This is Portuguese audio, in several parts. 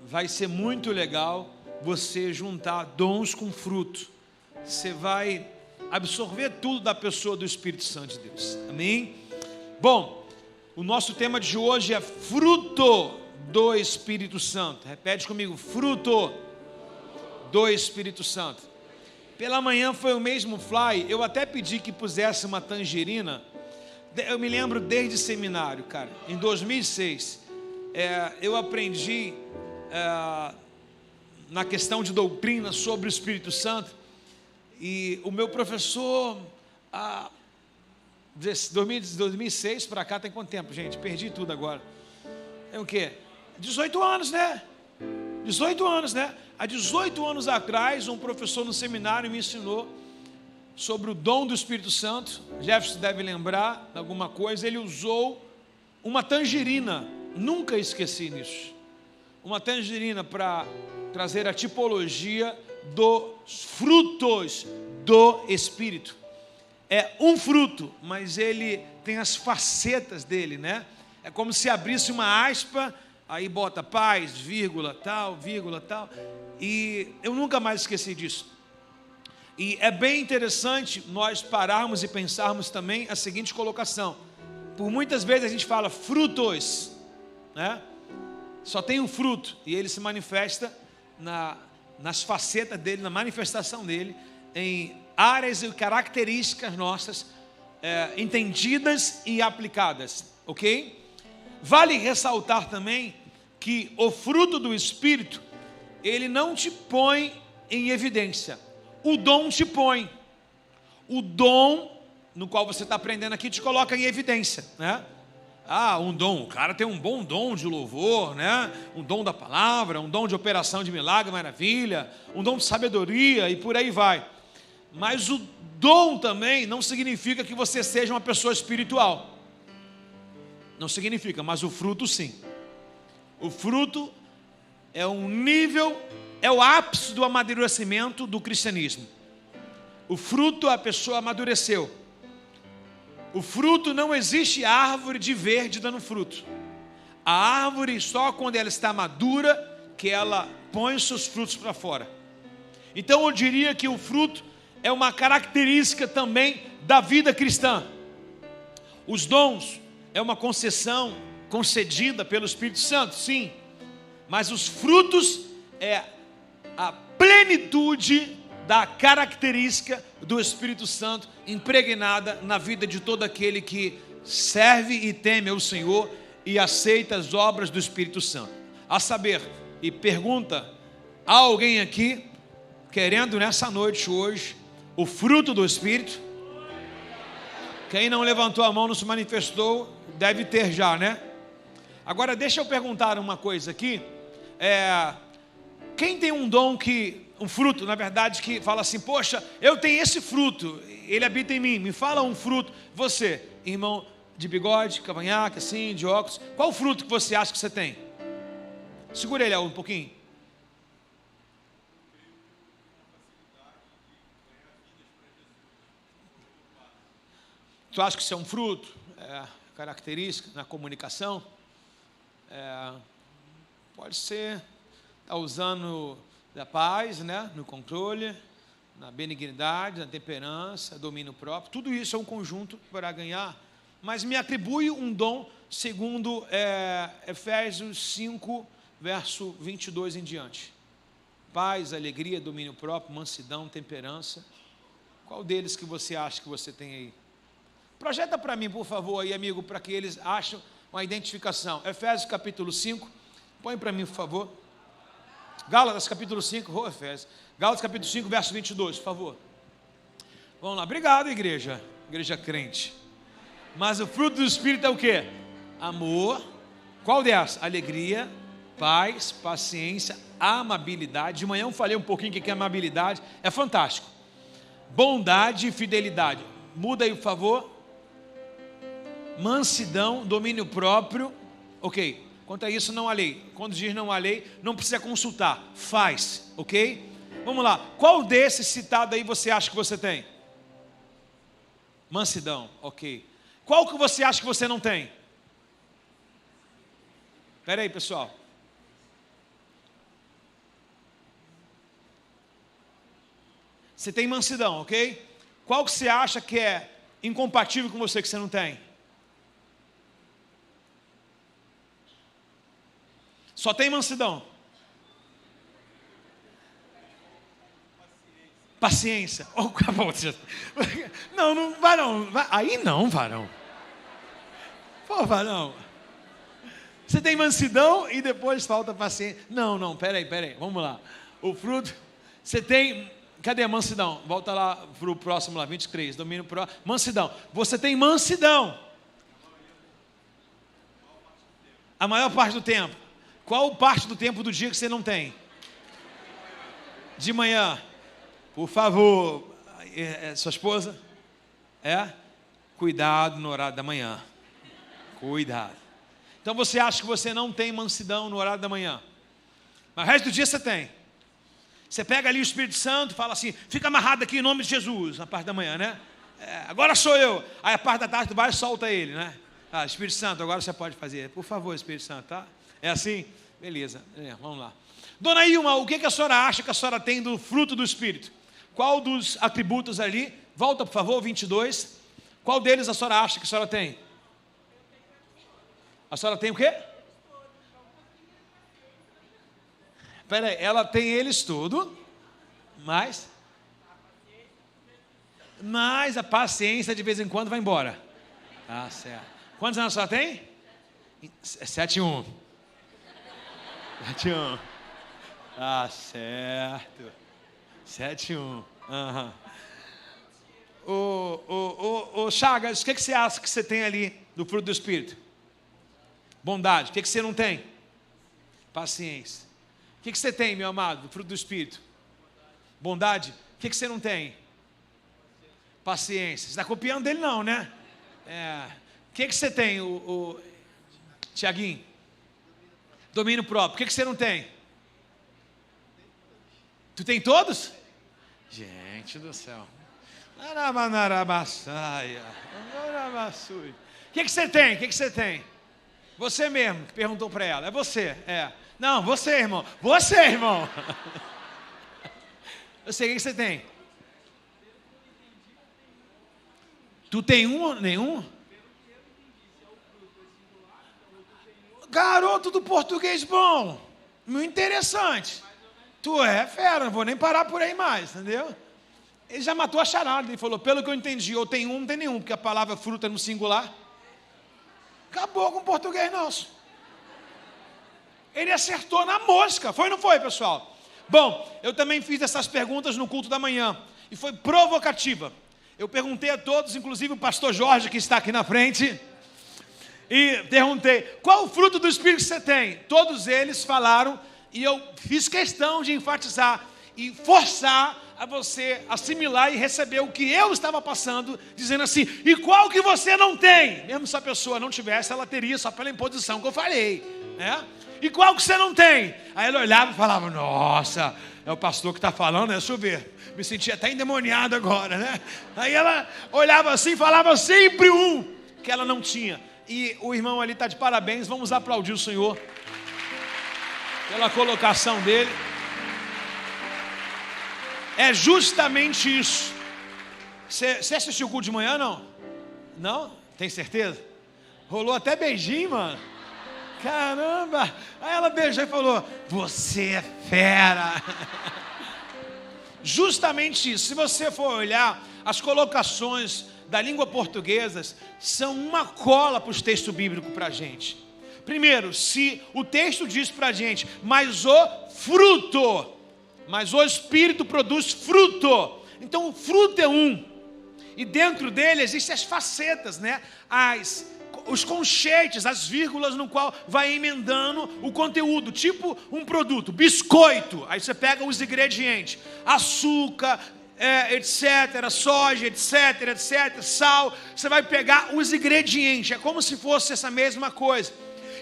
vai ser muito legal você juntar dons com fruto. Você vai absorver tudo da pessoa do Espírito Santo de Deus. Amém? Bom, o nosso tema de hoje é fruto do Espírito Santo. Repete comigo, fruto do Espírito Santo. Pela manhã foi o mesmo fly. Eu até pedi que pusesse uma tangerina. Eu me lembro desde seminário, cara. Em 2006, eu aprendi na questão de doutrina sobre o Espírito Santo. E o meu professor, 2006 para cá tem quanto tempo, gente? Perdi tudo agora. É o quê? 18 anos, né? 18 anos, né? Há 18 anos atrás, um professor no seminário me ensinou sobre o dom do Espírito Santo. Jefferson deve lembrar alguma coisa. Ele usou uma tangerina. Nunca esqueci nisso. Uma tangerina para trazer a tipologia dos frutos do Espírito. É um fruto, mas ele tem as facetas dele, né? É como se abrisse uma aspa, aí bota paz, vírgula, tal. E eu nunca mais esqueci disso. E é bem interessante nós pararmos e pensarmos também a seguinte colocação. Por muitas vezes a gente fala frutos, né? Só tem um fruto e ele se manifesta nas facetas dele, na manifestação dele, em áreas e características nossas, entendidas e aplicadas, ok? Vale ressaltar também que o fruto do Espírito, ele não te põe em evidência, o dom te põe. O dom no qual você está aprendendo aqui te coloca em evidência, né? Um dom, o cara tem um bom dom de louvor, né? Um dom da palavra, um dom de operação de milagre, maravilha, um dom de sabedoria e por aí vai. Mas o dom também não significa que você seja uma pessoa espiritual. Não significa, mas o fruto sim. O fruto é um nível, é o ápice do amadurecimento do cristianismo. O fruto, a pessoa amadureceu. O fruto, não existe árvore de verde dando fruto. A árvore, só quando ela está madura, que ela põe os seus frutos para fora. Então eu diria que o fruto é uma característica também da vida cristã. Os dons é uma concessão concedida pelo Espírito Santo, sim. Mas os frutos é a plenitude da característica do Espírito Santo impregnada na vida de todo aquele que serve e teme ao Senhor e aceita as obras do Espírito Santo. A saber, e pergunta, há alguém aqui querendo nessa noite hoje o fruto do Espírito? Quem não levantou a mão, não se manifestou, deve ter já, né? Agora deixa eu perguntar uma coisa aqui. Quem tem um dom um fruto, na verdade, que fala assim, poxa, eu tenho esse fruto, ele habita em mim, me fala um fruto. Você, irmão de bigode, cavanhaque, assim, de óculos, qual fruto que você acha que você tem? Segura ele um pouquinho. Tu acha que isso é um fruto? Característica na comunicação? Pode ser, está usando da paz, né? No controle, na benignidade, na temperança, domínio próprio. Tudo isso é um conjunto para ganhar. Mas me atribui um dom segundo Efésios 5, verso 22 em diante. Paz, alegria, domínio próprio, mansidão, temperança. Qual deles que você acha que você tem aí? Projeta para mim, por favor, aí, amigo, para que eles achem uma identificação. Efésios capítulo 5, põe para mim, por favor. Gálatas capítulo 5, Efésios. Gálatas capítulo 5, verso 22, por favor. Vamos lá, obrigado, igreja crente. Mas o fruto do Espírito é o quê? Amor. Qual dessas? Alegria, paz, paciência, amabilidade. De manhã eu falei um pouquinho o que é amabilidade, é fantástico. Bondade e fidelidade. Muda aí, por favor. Mansidão, domínio próprio. Ok. Quanto a isso, não há lei. Quando diz não há lei, não precisa consultar. Faz, ok? Vamos lá. Qual desses citado aí você acha que você tem? Mansidão, ok. Qual que você acha que você não tem? Espera aí, pessoal. Você tem mansidão, ok? Qual que você acha que é incompatível com você que você não tem? Só tem mansidão. Paciência. Oh, não, varão. Aí não, varão. Pô, varão. Você tem mansidão e depois falta paciência. Não, peraí. Vamos lá. O fruto, você tem... Cadê a mansidão? Volta lá para o próximo lá, 23. Domínio próximo. Mansidão. Você tem mansidão. A maior parte do tempo. Qual parte do tempo do dia que você não tem? De manhã. Por favor, sua esposa? Cuidado no horário da manhã. Cuidado. Então você acha que você não tem mansidão no horário da manhã. Mas o resto do dia você tem. Você pega ali o Espírito Santo e fala assim, fica amarrado aqui em nome de Jesus, na parte da manhã, né? Agora sou eu. Aí a parte da tarde tu vai e solta ele, né? Espírito Santo, agora você pode fazer. Por favor, Espírito Santo, tá? É assim? Beleza, vamos lá. Dona Ilma, o que a senhora acha que a senhora tem do fruto do Espírito? Qual dos atributos ali? Volta, por favor, 22. Qual deles a senhora acha que a senhora tem? A senhora tem o quê? Espera aí, ela tem eles tudo, mas a paciência de vez em quando vai embora. Tá certo. Quantos anos a senhora tem? 7-1. 7-1. Tá certo. 7-1. Uhum. Ô Chagas, o que você acha que você tem ali do fruto do Espírito? Bondade. O que você não tem? Paciência. O que você tem, meu amado, do fruto do Espírito? Bondade. O que você não tem? Paciência. Você está copiando dele não, né? O que você tem, o Tiaguinho? Domínio próprio. O que você não tem? Tu tem todos? Gente do céu. O que você tem? O que você tem? Você mesmo que perguntou para ela. É você. Não, você, irmão. Você, irmão. Eu sei, o que você tem? Tu tem um? Nenhum? Garoto do português bom. Muito interessante. Tu é fera, não vou nem parar por aí mais, entendeu? Ele já matou a charada. Ele falou, pelo que eu entendi, ou tem um, não tem nenhum, porque a palavra fruta é no singular. Acabou com o português nosso. Ele acertou na mosca. Foi ou não foi, pessoal? Bom, eu também fiz essas perguntas no culto da manhã. E foi provocativa. Eu perguntei a todos, inclusive o pastor Jorge, que está aqui na frente. E perguntei, qual o fruto do Espírito que você tem? Todos eles falaram, e eu fiz questão de enfatizar e forçar a você assimilar e receber o que eu estava passando, dizendo assim, e qual que você não tem? Mesmo se a pessoa não tivesse, ela teria só pela imposição que eu falei, né? E qual que você não tem? Aí ela olhava e falava, nossa, é o pastor que está falando, deixa eu ver, me senti até endemoniado agora, né? Aí ela olhava assim e falava sempre um que ela não tinha. E o irmão ali está de parabéns, vamos aplaudir o Senhor pela colocação dele. É justamente isso. Você assistiu o culto de manhã, não? Não? Tem certeza? Rolou até beijinho, mano. Caramba! Aí ela beijou e falou, você é fera. Justamente isso. Se você for olhar, as colocações da língua portuguesa são uma cola para os textos bíblicos para a gente. Primeiro, se o texto diz para a gente, mas o fruto, mas o Espírito produz fruto. Então o fruto é um. E dentro dele existem as facetas, né? Os conchetes, as vírgulas no qual vai emendando o conteúdo. Tipo um produto, biscoito. Aí você pega os ingredientes. Açúcar, etc, soja, etc, sal. Você vai pegar os ingredientes. É como se fosse essa mesma coisa.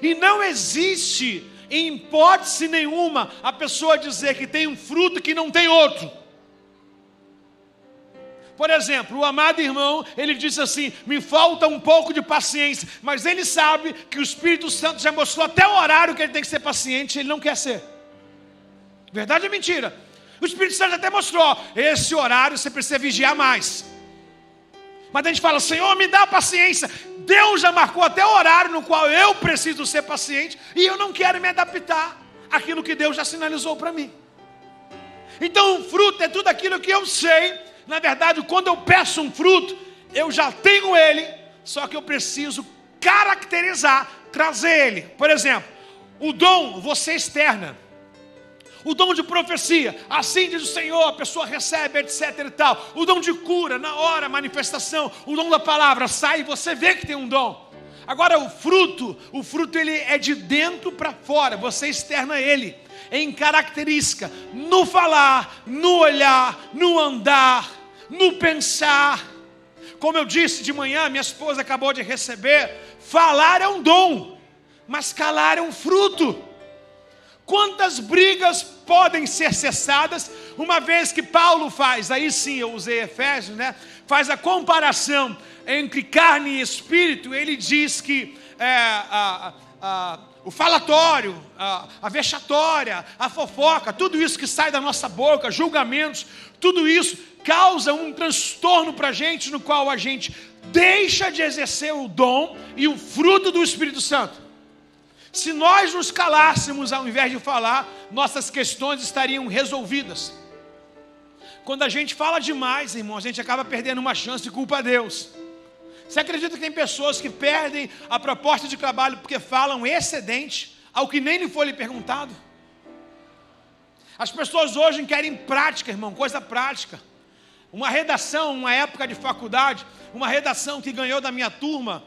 E não existe, em hipótese nenhuma, a pessoa dizer que tem um fruto que não tem outro. Por exemplo, o amado irmão, ele disse assim, me falta um pouco de paciência, mas ele sabe que o Espírito Santo já mostrou até o horário que ele tem que ser paciente, e ele não quer ser. Verdade ou mentira? O Espírito Santo até mostrou, esse horário você precisa vigiar mais. Mas a gente fala, Senhor, me dá paciência. Deus já marcou até o horário no qual eu preciso ser paciente, e eu não quero me adaptar àquilo que Deus já sinalizou para mim. Então o fruto é tudo aquilo que eu sei. Na verdade, quando eu peço um fruto, eu já tenho ele, só que eu preciso caracterizar, trazer ele. Por exemplo, o dom você externa. O dom de profecia, assim diz o Senhor, a pessoa recebe, etc e tal. O dom de cura, na hora, manifestação. O dom da palavra, sai e você vê que tem um dom. Agora o fruto ele é de dentro para fora, você externa ele. Em característica, no falar, no olhar, no andar, no pensar. Como eu disse de manhã, minha esposa acabou de receber, falar é um dom, mas calar é um fruto. Quantas brigas podem ser cessadas, uma vez que Paulo faz, aí sim eu usei Efésios, né? Faz a comparação entre carne e espírito. Ele diz que o falatório, a vexatória, a fofoca, tudo isso que sai da nossa boca, julgamentos, tudo isso causa um transtorno para a gente, no qual a gente deixa de exercer o dom e o fruto do Espírito Santo. Se nós nos calássemos ao invés de falar, nossas questões estariam resolvidas. Quando a gente fala demais, irmão, a gente acaba perdendo uma chance e culpa a Deus. Você acredita que tem pessoas que perdem a proposta de trabalho porque falam excedente ao que nem lhe foi lhe perguntado? As pessoas hoje querem prática, irmão, coisa prática. Uma redação, uma época de faculdade, uma redação que ganhou da minha turma,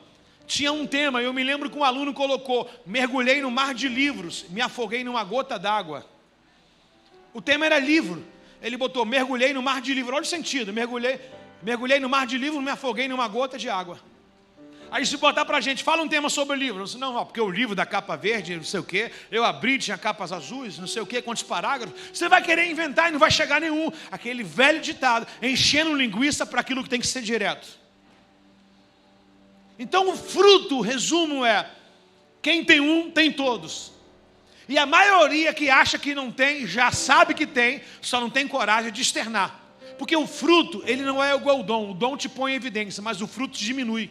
tinha um tema, eu me lembro que um aluno colocou: mergulhei no mar de livros, me afoguei numa gota d'água. O tema era livro. Ele botou: mergulhei no mar de livros. Olha o sentido, mergulhei no mar de livros, me afoguei numa gota de água. Aí se botar pra gente, fala um tema sobre o livro. Eu disse, não, porque o livro da capa verde, não sei o quê, eu abri, tinha capas azuis, não sei o quê, quantos parágrafos. Você vai querer inventar e não vai chegar nenhum. Aquele velho ditado, enchendo linguiça para aquilo que tem que ser direto. Então o fruto, o resumo é: quem tem um, tem todos. E a maioria que acha que não tem, já sabe que tem, só não tem coragem de externar. Porque o fruto, ele não é igual ao dom. O dom te põe em evidência, mas o fruto diminui.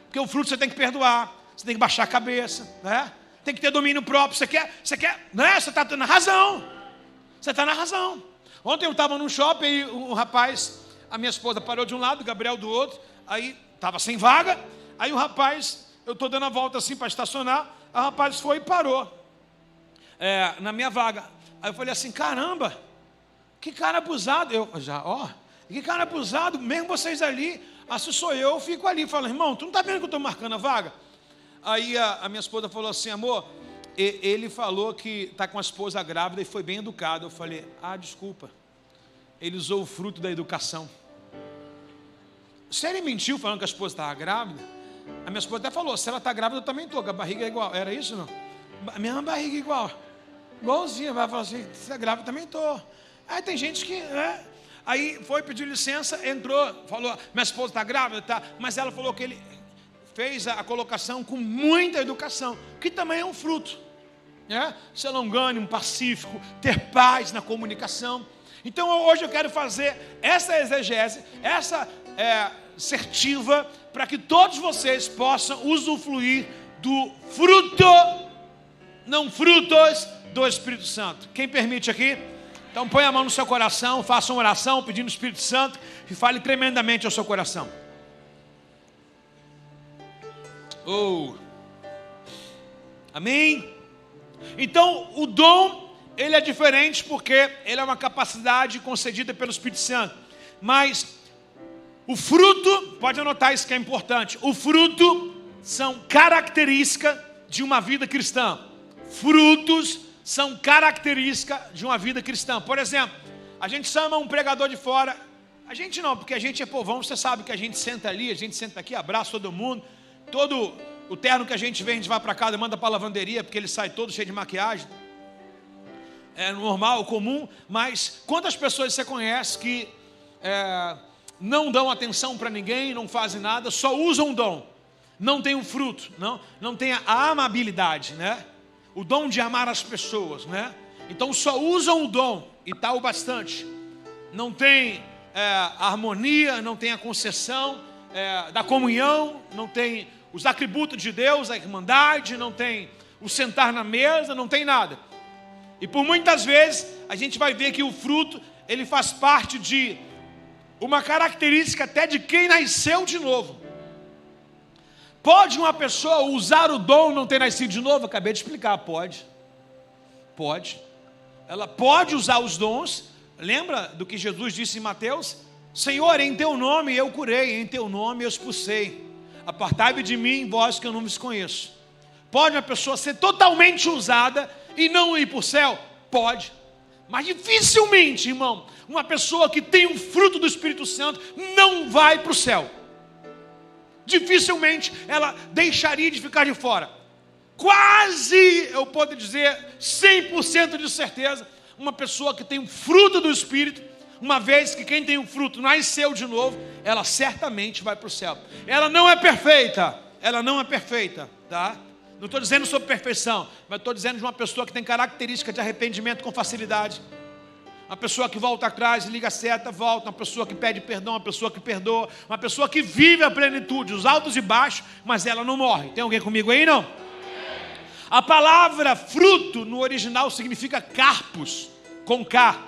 Porque o fruto você tem que perdoar, você tem que baixar a cabeça, né? Tem que ter domínio próprio. Você quer, né? Você está na razão. Você está na razão. Ontem eu estava num shopping e um rapaz, a minha esposa parou de um lado, o Gabriel do outro, aí estava sem vaga, aí o rapaz, eu estou dando a volta assim para estacionar, o rapaz foi e parou na minha vaga. Aí eu falei assim: caramba, que cara abusado. Que cara abusado, mesmo vocês ali, se sou eu fico ali. Falo: irmão, tu não está vendo que eu estou marcando a vaga? Aí a minha esposa falou assim: amor, ele falou que está com a esposa grávida e foi bem educado. Eu falei: desculpa, ele usou o fruto da educação. Se ele mentiu falando que a esposa estava grávida, a minha esposa até falou: se ela está grávida eu também estou, que a barriga é igual. Era isso não? A mesma barriga igualzinha. Vai falar assim: se é grávida eu também estou. Aí tem gente que... Aí foi, pediu licença, entrou, falou: minha esposa está grávida, tá? Mas ela falou que ele fez a colocação com muita educação, que também é um fruto, né? Ser longânimo, pacífico, ter paz na comunicação. Então hoje eu quero fazer essa exegese, essa assertiva, para que todos vocês possam usufruir do fruto, não frutos, do Espírito Santo. Quem permite aqui? Então põe a mão no seu coração, faça uma oração pedindo o Espírito Santo e fale tremendamente ao seu coração. Amém? Então o dom, ele é diferente porque ele é uma capacidade concedida pelo Espírito Santo. Mas o fruto, pode anotar isso que é importante, o fruto são características de uma vida cristã. Frutos são características de uma vida cristã. Por exemplo, a gente chama um pregador de fora. A gente não, porque a gente é povão. Você sabe que a gente senta ali, a gente senta aqui, abraça todo mundo. Todo o terno que a gente vai para casa, manda para a lavanderia, porque ele sai todo cheio de maquiagem. É normal, comum. Mas quantas pessoas você conhece que não dão atenção para ninguém, não fazem nada, só usam o dom, não tem um fruto, não tem a amabilidade, né? O dom de amar as pessoas, né? Então só usam o dom e tá o bastante. Não tem a harmonia, não tem a concessão da comunhão, não tem os atributos de Deus, a irmandade, não tem o sentar na mesa, não tem nada. E por muitas vezes a gente vai ver que o fruto, ele faz parte de uma característica até de quem nasceu de novo. Pode uma pessoa usar o dom e não ter nascido de novo? Acabei de explicar, pode. Pode. Ela pode usar os dons. Lembra do que Jesus disse em Mateus? Senhor, em teu nome eu curei, em teu nome eu expulsei. Apartai-vos de mim, vós que eu não vos conheço. Pode uma pessoa ser totalmente usada e não ir para o céu? Pode. Mas dificilmente, irmão, uma pessoa que tem um fruto do Espírito Santo não vai para o céu. Dificilmente ela deixaria de ficar de fora. Quase, eu posso dizer, 100% de certeza, uma pessoa que tem um fruto do Espírito, uma vez que quem tem um fruto nasceu de novo, ela certamente vai para o céu. Ela não é perfeita, tá? Não estou dizendo sobre perfeição, mas estou dizendo de uma pessoa que tem característica de arrependimento com facilidade. Uma pessoa que volta atrás, liga a seta, volta. Uma pessoa que pede perdão, uma pessoa que perdoa. Uma pessoa que vive a plenitude, os altos e baixos, mas ela não morre. Tem alguém comigo aí, não? A palavra fruto no original significa carpos, com K,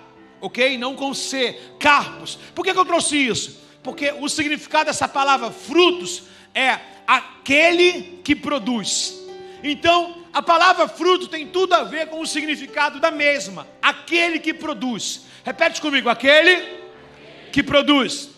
ok? Não com C, carpos. Por que eu trouxe isso? Porque o significado dessa palavra frutos é aquele que produz. Então, a palavra fruto tem tudo a ver com o significado da mesma. Aquele que produz. Repete comigo, aquele que produz.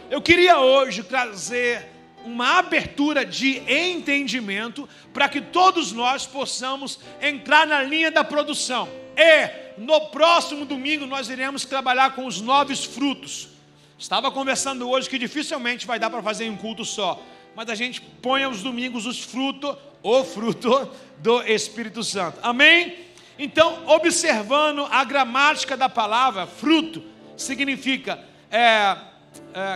Eu queria hoje trazer uma abertura de entendimento para que todos nós possamos entrar na linha da produção. E no próximo domingo nós iremos trabalhar com os 9 frutos. Estava conversando hoje que dificilmente vai dar para fazer em um culto só. Mas a gente põe aos domingos o fruto do Espírito Santo. Amém? Então, observando a gramática da palavra, fruto significa,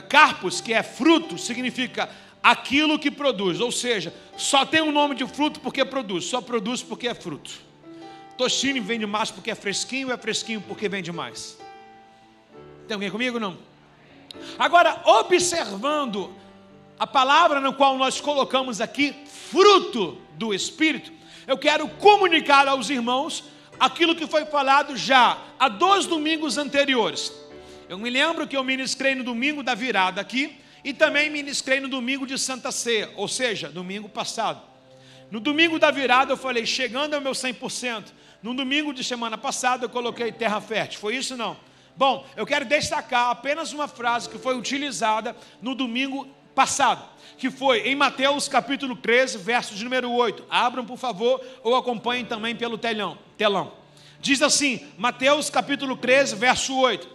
carpos, que é fruto, significa aquilo que produz. Ou seja, só tem um nome de fruto porque produz, só produz porque é fruto. Tostine vende mais porque é fresquinho porque vende mais. Tem alguém comigo, não? Agora, observando a palavra no qual nós colocamos aqui, fruto do Espírito, eu quero comunicar aos irmãos aquilo que foi falado já há 2 domingos anteriores. Eu me lembro que eu ministrei no domingo da virada aqui e também ministrei no domingo de Santa Ceia, ou seja, domingo passado. No domingo da virada eu falei, chegando ao meu 100%. No domingo de semana passada eu coloquei terra fértil. Foi isso não? Bom, eu quero destacar apenas uma frase que foi utilizada no domingo passado, que foi em Mateus capítulo 13, verso de número 8. Abram, por favor, ou acompanhem também pelo telão. Diz assim, Mateus capítulo 13, verso 8.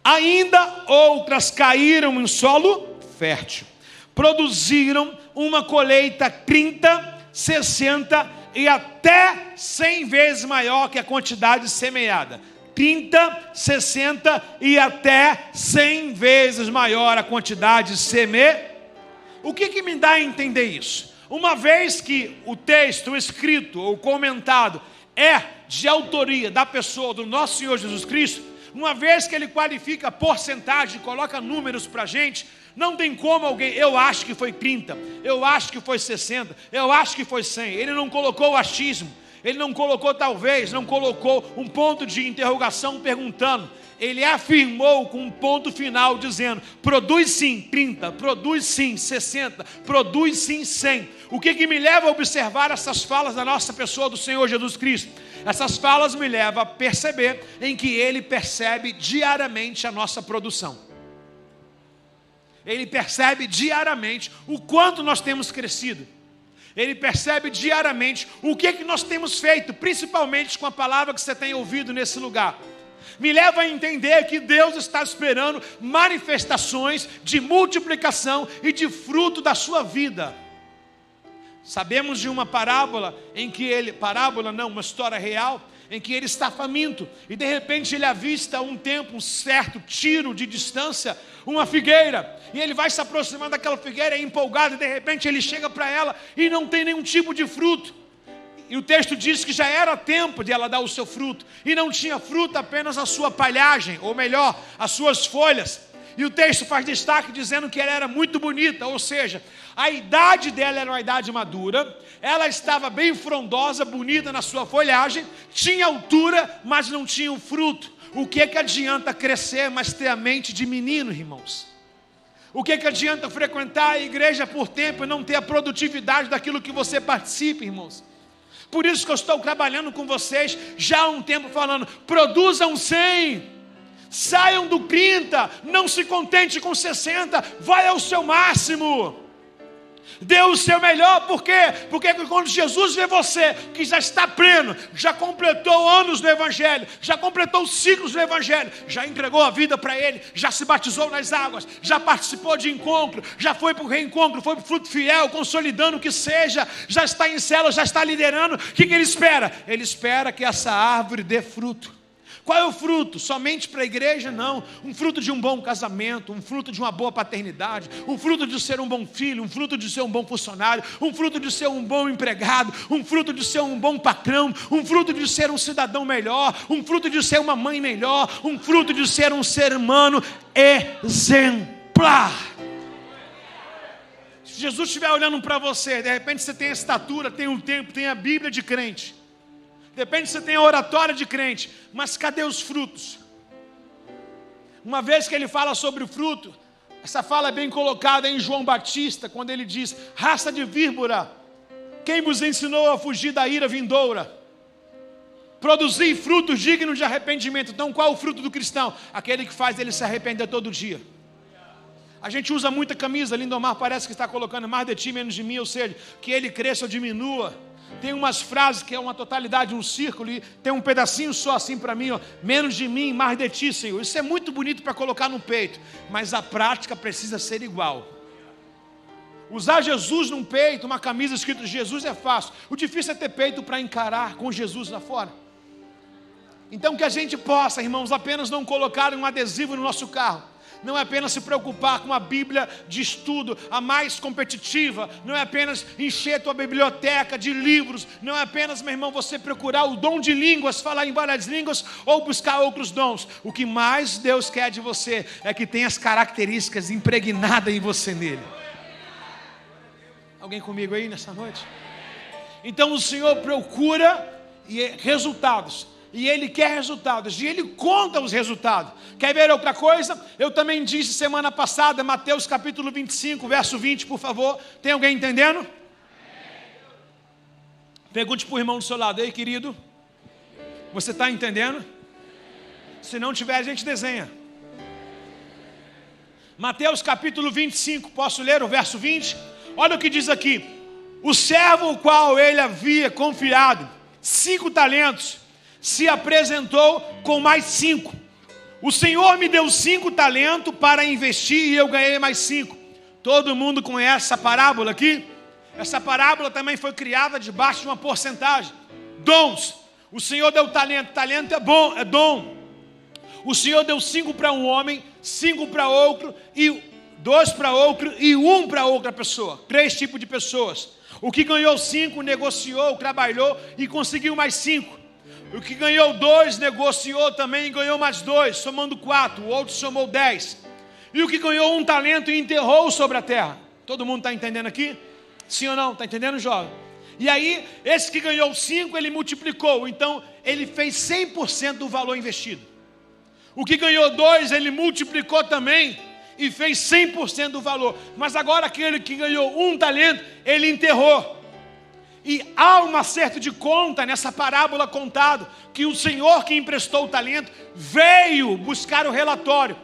Ainda outras caíram em solo fértil, produziram uma colheita 30, 60 e até 100 vezes maior que a quantidade semeada. 30, 60 e até 100 vezes maior a quantidade semeada. O que me dá a entender isso? Uma vez que o texto escrito ou comentado é de autoria da pessoa do nosso Senhor Jesus Cristo, uma vez que ele qualifica porcentagem, coloca números para a gente, não tem como alguém, eu acho que foi 30, eu acho que foi 60, eu acho que foi 100, ele não colocou o achismo, ele não colocou talvez, não colocou um ponto de interrogação perguntando, ele afirmou com um ponto final dizendo, produz sim 30, produz sim 60, produz sim 100. O que me leva a observar essas falas da nossa pessoa, do Senhor Jesus Cristo? Essas falas me levam a perceber em que Ele percebe diariamente a nossa produção. Ele percebe diariamente o quanto nós temos crescido. Ele percebe diariamente o que nós temos feito, principalmente com a palavra que você tem ouvido nesse lugar. Me leva a entender que Deus está esperando manifestações de multiplicação e de fruto da sua vida. Sabemos de uma parábola em que uma história real, em que ele está faminto e de repente ele avista um certo tiro de distância, uma figueira, e ele vai se aproximando daquela figueira empolgado e de repente ele chega para ela e não tem nenhum tipo de fruto. E o texto diz que já era tempo de ela dar o seu fruto. E não tinha fruto, apenas a sua palhagem, ou melhor, as suas folhas. E o texto faz destaque dizendo que ela era muito bonita, ou seja, a idade dela era uma idade madura, ela estava bem frondosa, bonita na sua folhagem, tinha altura, mas não tinha o fruto. O que adianta crescer, mas ter a mente de menino, irmãos? O que adianta frequentar a igreja por tempo e não ter a produtividade daquilo que você participa, irmãos? Por isso que eu estou trabalhando com vocês já há um tempo falando, produzam 100, saiam do 30, não se contente com 60, vai ao seu máximo. Dê o seu melhor, por quê? Porque quando Jesus vê você, que já está pleno, já completou anos no Evangelho, já completou ciclos no Evangelho, já entregou a vida para Ele, já se batizou nas águas, já participou de encontro, já foi para o reencontro, foi para o fruto fiel, consolidando o que seja, já está em célula, já está liderando, o que ele espera? Ele espera que essa árvore dê fruto. Qual é o fruto? Somente para a igreja? Não. Um fruto de um bom casamento, um fruto de uma boa paternidade, um fruto de ser um bom filho, um fruto de ser um bom funcionário, um fruto de ser um bom empregado, um fruto de ser um bom patrão, um fruto de ser um cidadão melhor, um fruto de ser uma mãe melhor, um fruto de ser um ser humano exemplar. Se Jesus estiver olhando para você, de repente você tem a estatura, tem o tempo, tem a Bíblia de crente, depende se você tem a oratória de crente, mas cadê os frutos? Uma vez que ele fala sobre o fruto, essa fala é bem colocada em João Batista, quando ele diz, raça de víbora, quem vos ensinou a fugir da ira vindoura? Produzir frutos dignos de arrependimento. Então qual é o fruto do cristão? Aquele que faz ele se arrepender todo dia. A gente usa muita camisa, Lindomar parece que está colocando mais de ti, menos de mim, ou seja, que ele cresça ou diminua. Tem umas frases que é uma totalidade, um círculo, e tem um pedacinho só assim para mim, ó, menos de mim, mais de ti, Senhor. Isso é muito bonito para colocar no peito, mas a prática precisa ser igual. Usar Jesus num peito, uma camisa escrito Jesus é fácil. O difícil é ter peito para encarar com Jesus lá fora. Então que a gente possa, irmãos, apenas não colocar um adesivo no nosso carro. Não é apenas se preocupar com a Bíblia de estudo, a mais competitiva. Não é apenas encher tua biblioteca de livros. Não é apenas, meu irmão, você procurar o dom de línguas, falar em várias línguas ou buscar outros dons. O que mais Deus quer de você é que tenha as características impregnadas em você nele. Alguém comigo aí nessa noite? Então o Senhor procura resultados. E Ele quer resultados, e Ele conta os resultados. Quer ver outra coisa? Eu também disse semana passada, Mateus capítulo 25, verso 20, por favor. Tem alguém entendendo? Pergunte para o irmão do seu lado, ei querido, você está entendendo? Se não tiver, a gente desenha. Mateus capítulo 25, posso ler o verso 20? Olha o que diz aqui. O servo o qual ele havia confiado 5 talentos, se apresentou com mais 5. O Senhor me deu 5 talentos para investir e eu ganhei mais 5. Todo mundo conhece essa parábola aqui? Essa parábola também foi criada debaixo de uma porcentagem. Dons. O Senhor deu talento. Talento é bom, é dom. O Senhor deu 5 para um homem, 5 para outro, e 2 para outro e 1 para outra pessoa. 3 tipos de pessoas. O que ganhou 5 negociou, trabalhou e conseguiu mais 5. O que ganhou 2, negociou também e ganhou mais 2, somando 4. O outro somou 10. E o que ganhou 1 talento e enterrou sobre a terra. Todo mundo está entendendo aqui? Sim ou não? Está entendendo, jovem? E aí, esse que ganhou 5, ele multiplicou. Então, ele fez 100% do valor investido. O que ganhou 2, ele multiplicou também e fez 100% do valor. Mas agora, aquele que ganhou 1 talento, ele enterrou. E há um acerto de conta nessa parábola contado, que o Senhor que emprestou o talento veio buscar o relatório.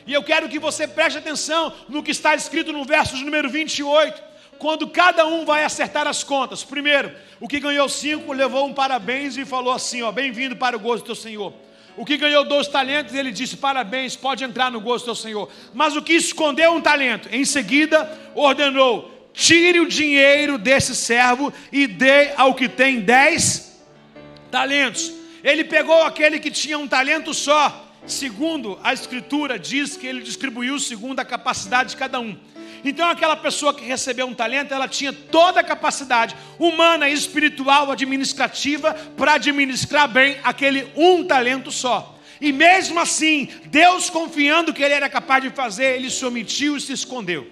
E eu quero que você preste atenção no que está escrito no verso de número 28, quando cada um vai acertar as contas. Primeiro, o que ganhou 5 levou um parabéns e falou assim, ó, bem-vindo para o gozo do teu Senhor. O que ganhou 2 talentos, ele disse, parabéns, pode entrar no gozo do teu Senhor. Mas o que escondeu 1 talento, em seguida ordenou, tire o dinheiro desse servo e dê ao que tem 10 talentos. Ele pegou aquele que tinha 1 talento só. Segundo a Escritura diz que ele distribuiu segundo a capacidade de cada um. Então aquela pessoa que recebeu um talento, ela tinha toda a capacidade humana, espiritual, administrativa, para administrar bem aquele um talento só. E mesmo assim, Deus, confiando que ele era capaz de fazer, ele se omitiu e se escondeu.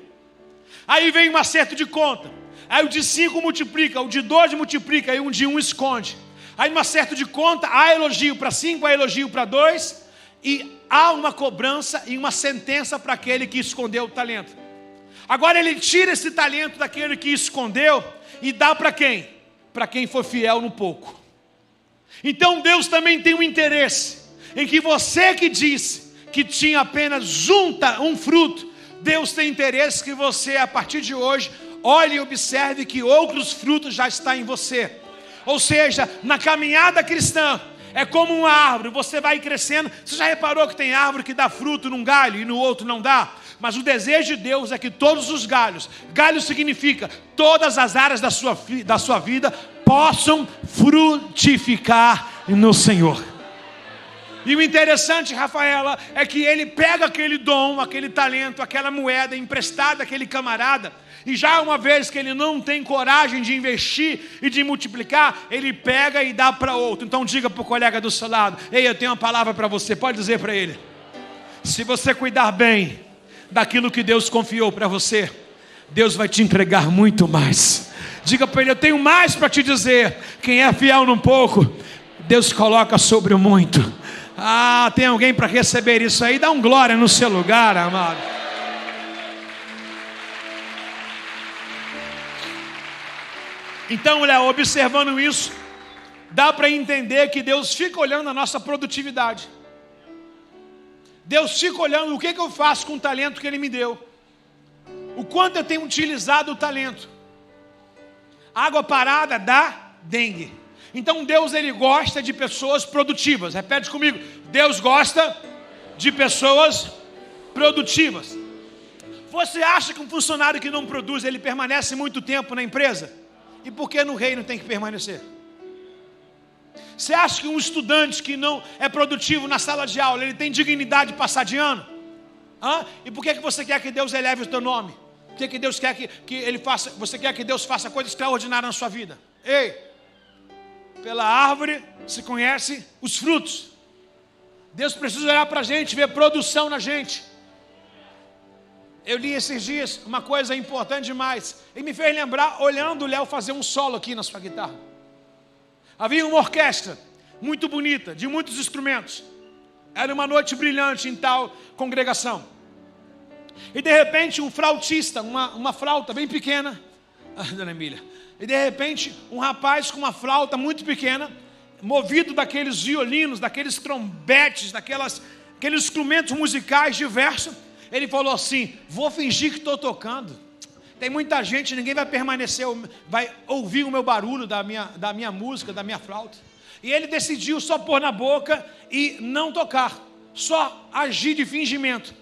Aí vem um acerto de conta. Aí o de 5 multiplica, o de 2 multiplica, e o de 1 esconde. Aí no acerto de conta, há elogio para 5, há elogio para 2, e há uma cobrança e uma sentença para aquele que escondeu o talento. Agora ele tira esse talento daquele que escondeu e dá para quem? Para quem for fiel no pouco. Então Deus também tem um interesse em que você que disse que tinha apenas um fruto, Deus tem interesse que você, a partir de hoje, olhe e observe que outros frutos já estão em você. Ou seja, na caminhada cristã, é como uma árvore, você vai crescendo. Você já reparou que tem árvore que dá fruto num galho e no outro não dá? Mas o desejo de Deus é que todos os galhos, galho significa todas as áreas da sua vida, possam frutificar no Senhor. E o interessante, Rafaela, é que ele pega aquele dom, aquele talento, aquela moeda emprestada daquele camarada, e já uma vez que ele não tem coragem de investir e de multiplicar, ele pega e dá para outro. Então diga para o colega do seu lado: ei, eu tenho uma palavra para você. Pode dizer para ele: se você cuidar bem daquilo que Deus confiou para você, Deus vai te entregar muito mais. Diga para ele: eu tenho mais para te dizer. Quem é fiel num pouco, Deus coloca sobre o muito. Ah, tem alguém para receber isso aí? Dá um glória no seu lugar, amado. Então, Léo, observando isso, dá para entender que Deus fica olhando a nossa produtividade. Deus fica olhando o que eu faço com o talento que Ele me deu. O quanto eu tenho utilizado o talento. Água parada dá dengue. Então Deus, Ele gosta de pessoas produtivas. Repete comigo: Deus gosta de pessoas produtivas. Você acha que um funcionário que não produz, ele permanece muito tempo na empresa? E por que no reino tem que permanecer? Você acha que um estudante que não é produtivo na sala de aula, ele tem dignidade de passar de ano? E por que você quer que Deus eleve o teu nome? Por que Deus quer que Ele faça? Você quer que Deus faça coisa extraordinária na sua vida? Ei, pela árvore se conhece os frutos. Deus precisa olhar para a gente, ver produção na gente. Eu li esses dias uma coisa importante demais, e me fez lembrar, olhando o Léo fazer um solo aqui na sua guitarra. Havia uma orquestra muito bonita, de muitos instrumentos. Era uma noite brilhante em tal congregação. E de repente um flautista, uma flauta bem pequena, dona Emília, e de repente um rapaz com uma flauta muito pequena, movido daqueles violinos, daqueles trombetes, aqueles instrumentos musicais diversos, ele falou assim: vou fingir que estou tocando. Tem muita gente, ninguém vai permanecer, vai ouvir o meu barulho da minha música, da minha flauta. E ele decidiu só pôr na boca e não tocar, só agir de fingimento.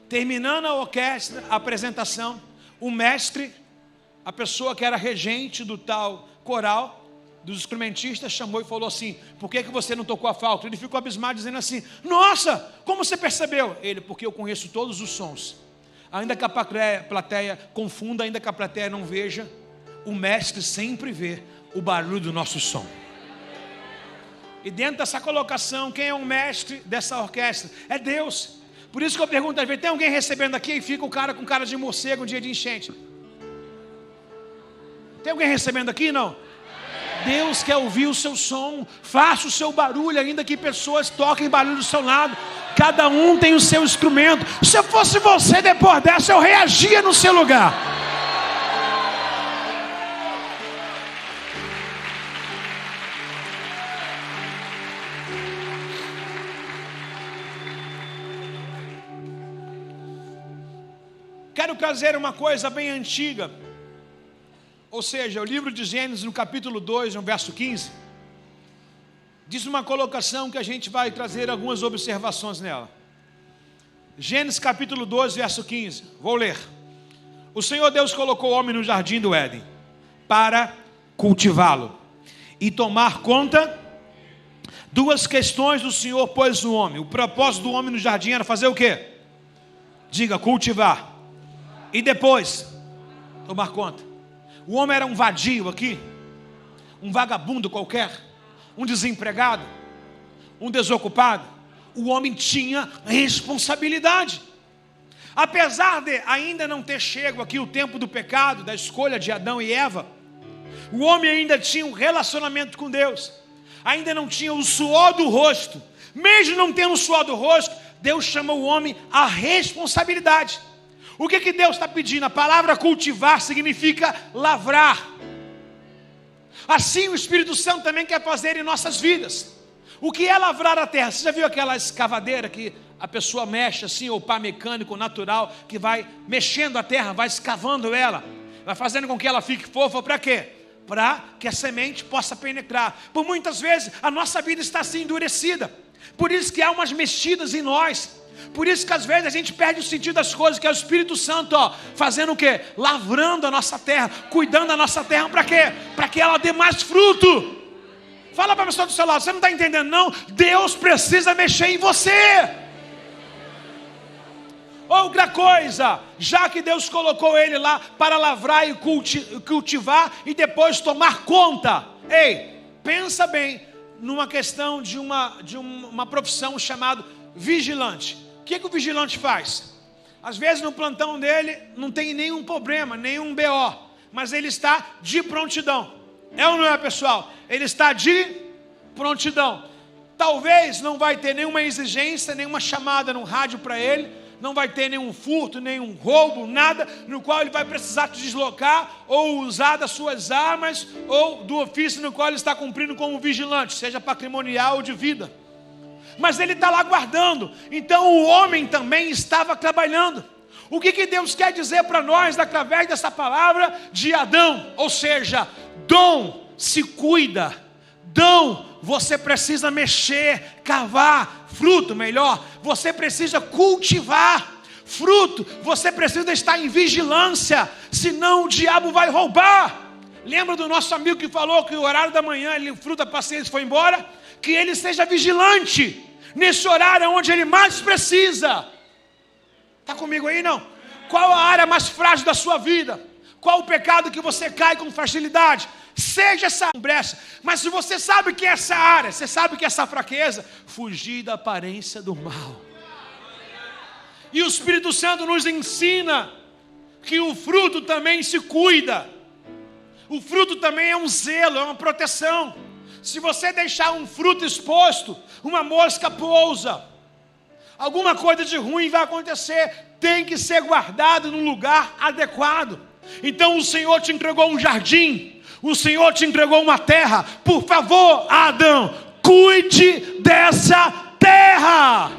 Terminando a orquestra, a apresentação, o mestre, a pessoa que era regente do tal coral, dos instrumentistas, chamou e falou assim: por que você não tocou a flauta? Ele ficou abismado, dizendo assim: nossa, como você percebeu? Ele: porque eu conheço todos os sons. Ainda que a plateia confunda, ainda que a plateia não veja, o mestre sempre vê o barulho do nosso som. E dentro dessa colocação, quem é o mestre dessa orquestra? É Deus. Por isso que eu pergunto às vezes: tem alguém recebendo aqui? E fica o cara com cara de morcego um dia de enchente. Tem alguém recebendo aqui? Não? Deus quer ouvir o seu som. Faça o seu barulho, ainda que pessoas toquem barulho do seu lado. Cada um tem o seu instrumento. Se eu fosse você, depois dessa, eu reagia no seu lugar. Quero trazer uma coisa bem antiga. Ou seja, o livro de Gênesis, no capítulo 2, no verso 15, diz uma colocação que a gente vai trazer algumas observações nela. Gênesis capítulo 2, verso 15, vou ler. O Senhor Deus colocou o homem no jardim do Éden para cultivá-lo e tomar conta. Duas questões do Senhor pôs no homem. O propósito do homem no jardim era fazer o quê? Diga: cultivar e depois tomar conta. O homem era um vadio aqui, um vagabundo qualquer, um desempregado, um desocupado. O homem tinha responsabilidade. Apesar de ainda não ter chego aqui o tempo do pecado, da escolha de Adão e Eva, o homem ainda tinha um relacionamento com Deus, ainda não tinha o suor do rosto. Mesmo não tendo o suor do rosto, Deus chama o homem à responsabilidade. O que Deus está pedindo? A palavra cultivar significa lavrar. Assim o Espírito Santo também quer fazer em nossas vidas. O que é lavrar a terra? Você já viu aquela escavadeira que a pessoa mexe assim, ou pá mecânico natural, que vai mexendo a terra, vai escavando ela, vai fazendo com que ela fique fofa, para quê? Para que a semente possa penetrar. Por muitas vezes a nossa vida está assim endurecida, por isso que há umas mexidas em nós, por isso que às vezes a gente perde o sentido das coisas, que é o Espírito Santo, fazendo o quê? Lavrando a nossa terra, cuidando da nossa terra, para quê? Para que ela dê mais fruto. Fala para a pessoa do seu lado, você não está entendendo não? Deus precisa mexer em você. Outra coisa, já que Deus colocou ele lá para lavrar e cultivar e depois tomar conta. Ei, pensa bem numa questão de uma profissão chamada vigilante. O que o vigilante faz? Às vezes no plantão dele não tem nenhum problema, nenhum BO, mas ele está de prontidão. É ou não é, pessoal? Ele está de prontidão. Talvez não vai ter nenhuma exigência, nenhuma chamada no rádio para ele, não vai ter nenhum furto, nenhum roubo, nada no qual ele vai precisar se deslocar ou usar das suas armas ou do ofício no qual ele está cumprindo como vigilante, seja patrimonial ou de vida. Mas ele está lá guardando. Então o homem também estava trabalhando. O que Deus quer dizer para nós através dessa palavra de Adão? Ou seja, Dom se cuida. Dom, você precisa mexer, cavar. Fruto, melhor, você precisa cultivar. Fruto, você precisa estar em vigilância, senão o diabo vai roubar. Lembra do nosso amigo que falou que o horário da manhã, o fruto da paciência foi embora? Que ele seja vigilante nesse horário onde ele mais precisa. Está comigo aí, não? Qual a área mais frágil da sua vida? Qual o pecado que você cai com facilidade? Seja essa brecha. Mas se você sabe que é essa área, você sabe que é essa fraqueza, fugir da aparência do mal. E o Espírito Santo nos ensina que o fruto também se cuida. O fruto também é um zelo, é uma proteção. Se você deixar um fruto exposto, uma mosca pousa, alguma coisa de ruim vai acontecer. Tem que ser guardado num lugar adequado. Então o Senhor te entregou um jardim, o Senhor te entregou uma terra. Por favor, Adão, cuide dessa terra.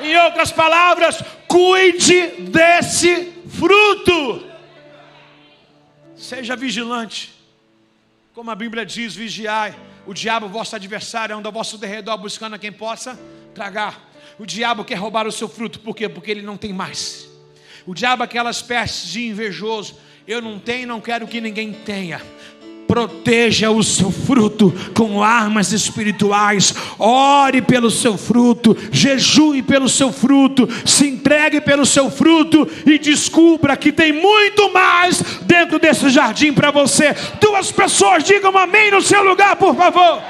Em outras palavras, cuide desse fruto. Seja vigilante. Como a Bíblia diz, vigiai. O diabo, vosso adversário, anda ao vosso derredor buscando a quem possa tragar. O diabo quer roubar o seu fruto. Por quê? Porque ele não tem mais. O diabo é aquela espécie de invejoso. Eu não tenho, não quero que ninguém tenha. Proteja o seu fruto com armas espirituais. Ore pelo seu fruto, jejue pelo seu fruto, se entregue pelo seu fruto e descubra que tem muito mais dentro desse jardim para você. Duas pessoas digam amém no seu lugar, por favor.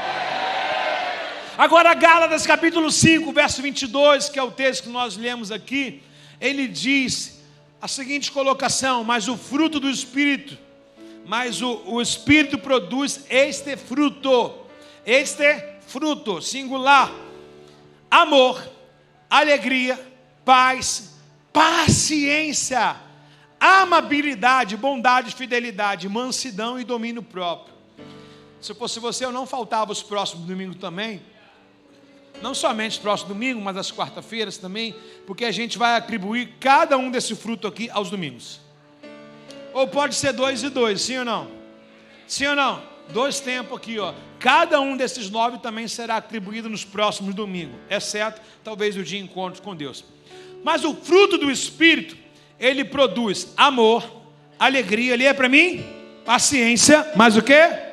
Agora Gálatas capítulo 5, verso 22, que é o texto que nós lemos aqui, ele diz a seguinte colocação: mas o fruto do Espírito, mas o Espírito produz este fruto, singular: amor, alegria, paz, paciência, amabilidade, bondade, fidelidade, mansidão e domínio próprio. Se eu fosse você, eu não faltava os próximos domingos também. Não somente os próximos domingos, mas as quarta-feiras também, porque a gente vai atribuir cada um desse fruto aqui aos domingos. Ou pode ser 2 e 2, sim ou não? Sim ou não? 2 tempos aqui, ó. Cada um desses 9 também será atribuído nos próximos domingos, exceto talvez o dia de encontro com Deus. Mas o fruto do Espírito, ele produz amor, alegria, ele é para mim? Paciência, mais o quê?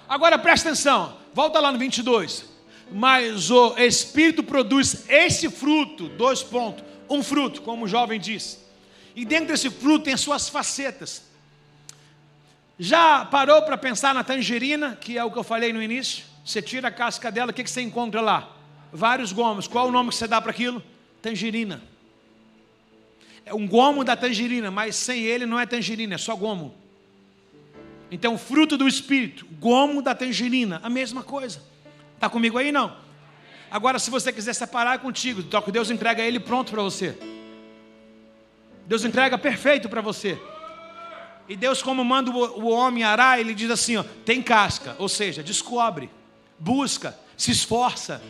Agora presta atenção, volta lá no 22. mas o Espírito produz esse fruto, 2 pontos, um fruto, como o jovem disse. E dentro desse fruto tem suas facetas. Já parou para pensar na tangerina, que é o que eu falei no início? Você tira a casca dela, o que você encontra lá? Vários gomos. Qual o nome que você dá para aquilo? Tangerina. É um gomo da tangerina, mas sem ele não é tangerina, é só gomo. Então, fruto do Espírito, gomo da tangerina, a mesma coisa. Está comigo aí, não? Agora, se você quiser separar, é contigo. Deus entrega ele pronto para você. Deus entrega perfeito para você. E Deus, como manda o homem arar, ele diz assim, ó, tem casca, ou seja, descobre, busca, se esforça.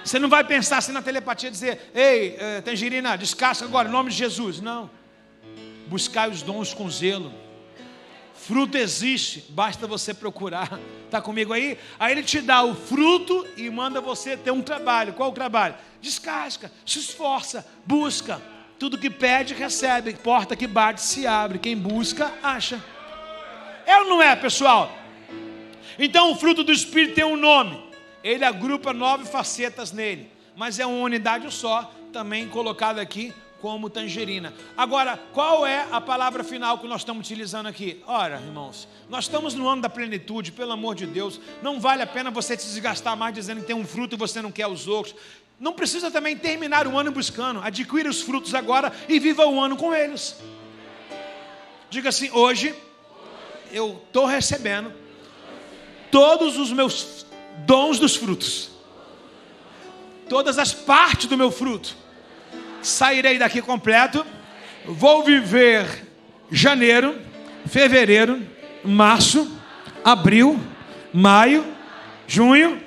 Você não vai pensar assim na telepatia, dizer, ei, tangerina, descasca agora, em nome de Jesus. Não. Buscai os dons com zelo. Fruto existe, basta você procurar. Está comigo aí? Aí ele te dá o fruto e manda você ter um trabalho. Qual o trabalho? Descasca, se esforça, busca. Tudo que pede, recebe. Porta que bate, se abre. Quem busca, acha. É ou não é, pessoal? Então o fruto do Espírito tem um nome. Ele agrupa 9 facetas nele. Mas é uma unidade só, também colocada aqui como tangerina. Agora, qual é a palavra final que nós estamos utilizando aqui? Ora, irmãos, nós estamos no ano da plenitude, pelo amor de Deus. Não vale a pena você se desgastar mais dizendo que tem um fruto e você não quer os outros. Não precisa também terminar o ano buscando. Adquira os frutos agora e viva o ano com eles. Diga assim, hoje eu estou recebendo todos os meus dons dos frutos. Todas as partes do meu fruto. Sairei daqui completo. Vou viver janeiro, fevereiro, março, abril, maio, junho,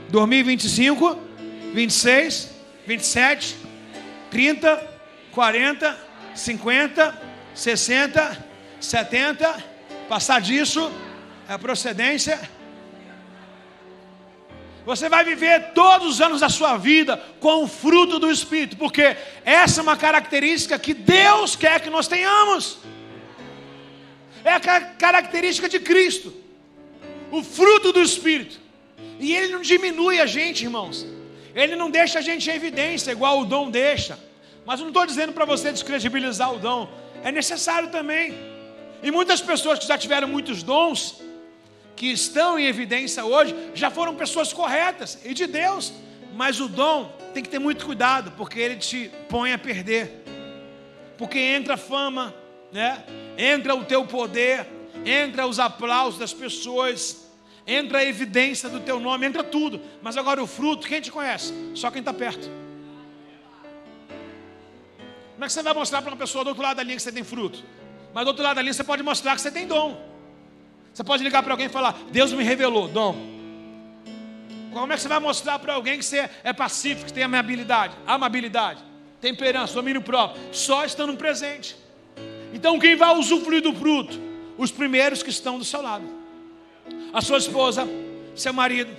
2025, 26, 27, 30, 40, 50, 60, 70. Passar disso é procedência. Você vai viver todos os anos da sua vida com o fruto do Espírito, porque essa é uma característica que Deus quer que nós tenhamos. É a característica de Cristo, o fruto do Espírito. E Ele não diminui a gente, irmãos. Ele não deixa a gente em evidência, igual o dom deixa. Mas eu não estou dizendo para você descredibilizar o dom. É necessário também. E muitas pessoas que já tiveram muitos dons, que estão em evidência hoje, já foram pessoas corretas e de Deus, mas o dom tem que ter muito cuidado, porque ele te põe a perder, porque entra a fama, né? Entra o teu poder, entra os aplausos das pessoas, entra a evidência do teu nome, entra tudo, mas agora o fruto, quem te conhece? Só quem está perto. Como é que você vai mostrar para uma pessoa do outro lado da linha que você tem fruto? Mas do outro lado da linha você pode mostrar que você tem dom. Você pode ligar para alguém e falar, Deus me revelou, dom. Como é que você vai mostrar para alguém que você é pacífico, que tem amabilidade, temperança, domínio próprio? Só estando presente. Então quem vai usufruir do fruto? Os primeiros que estão do seu lado. A sua esposa, seu marido,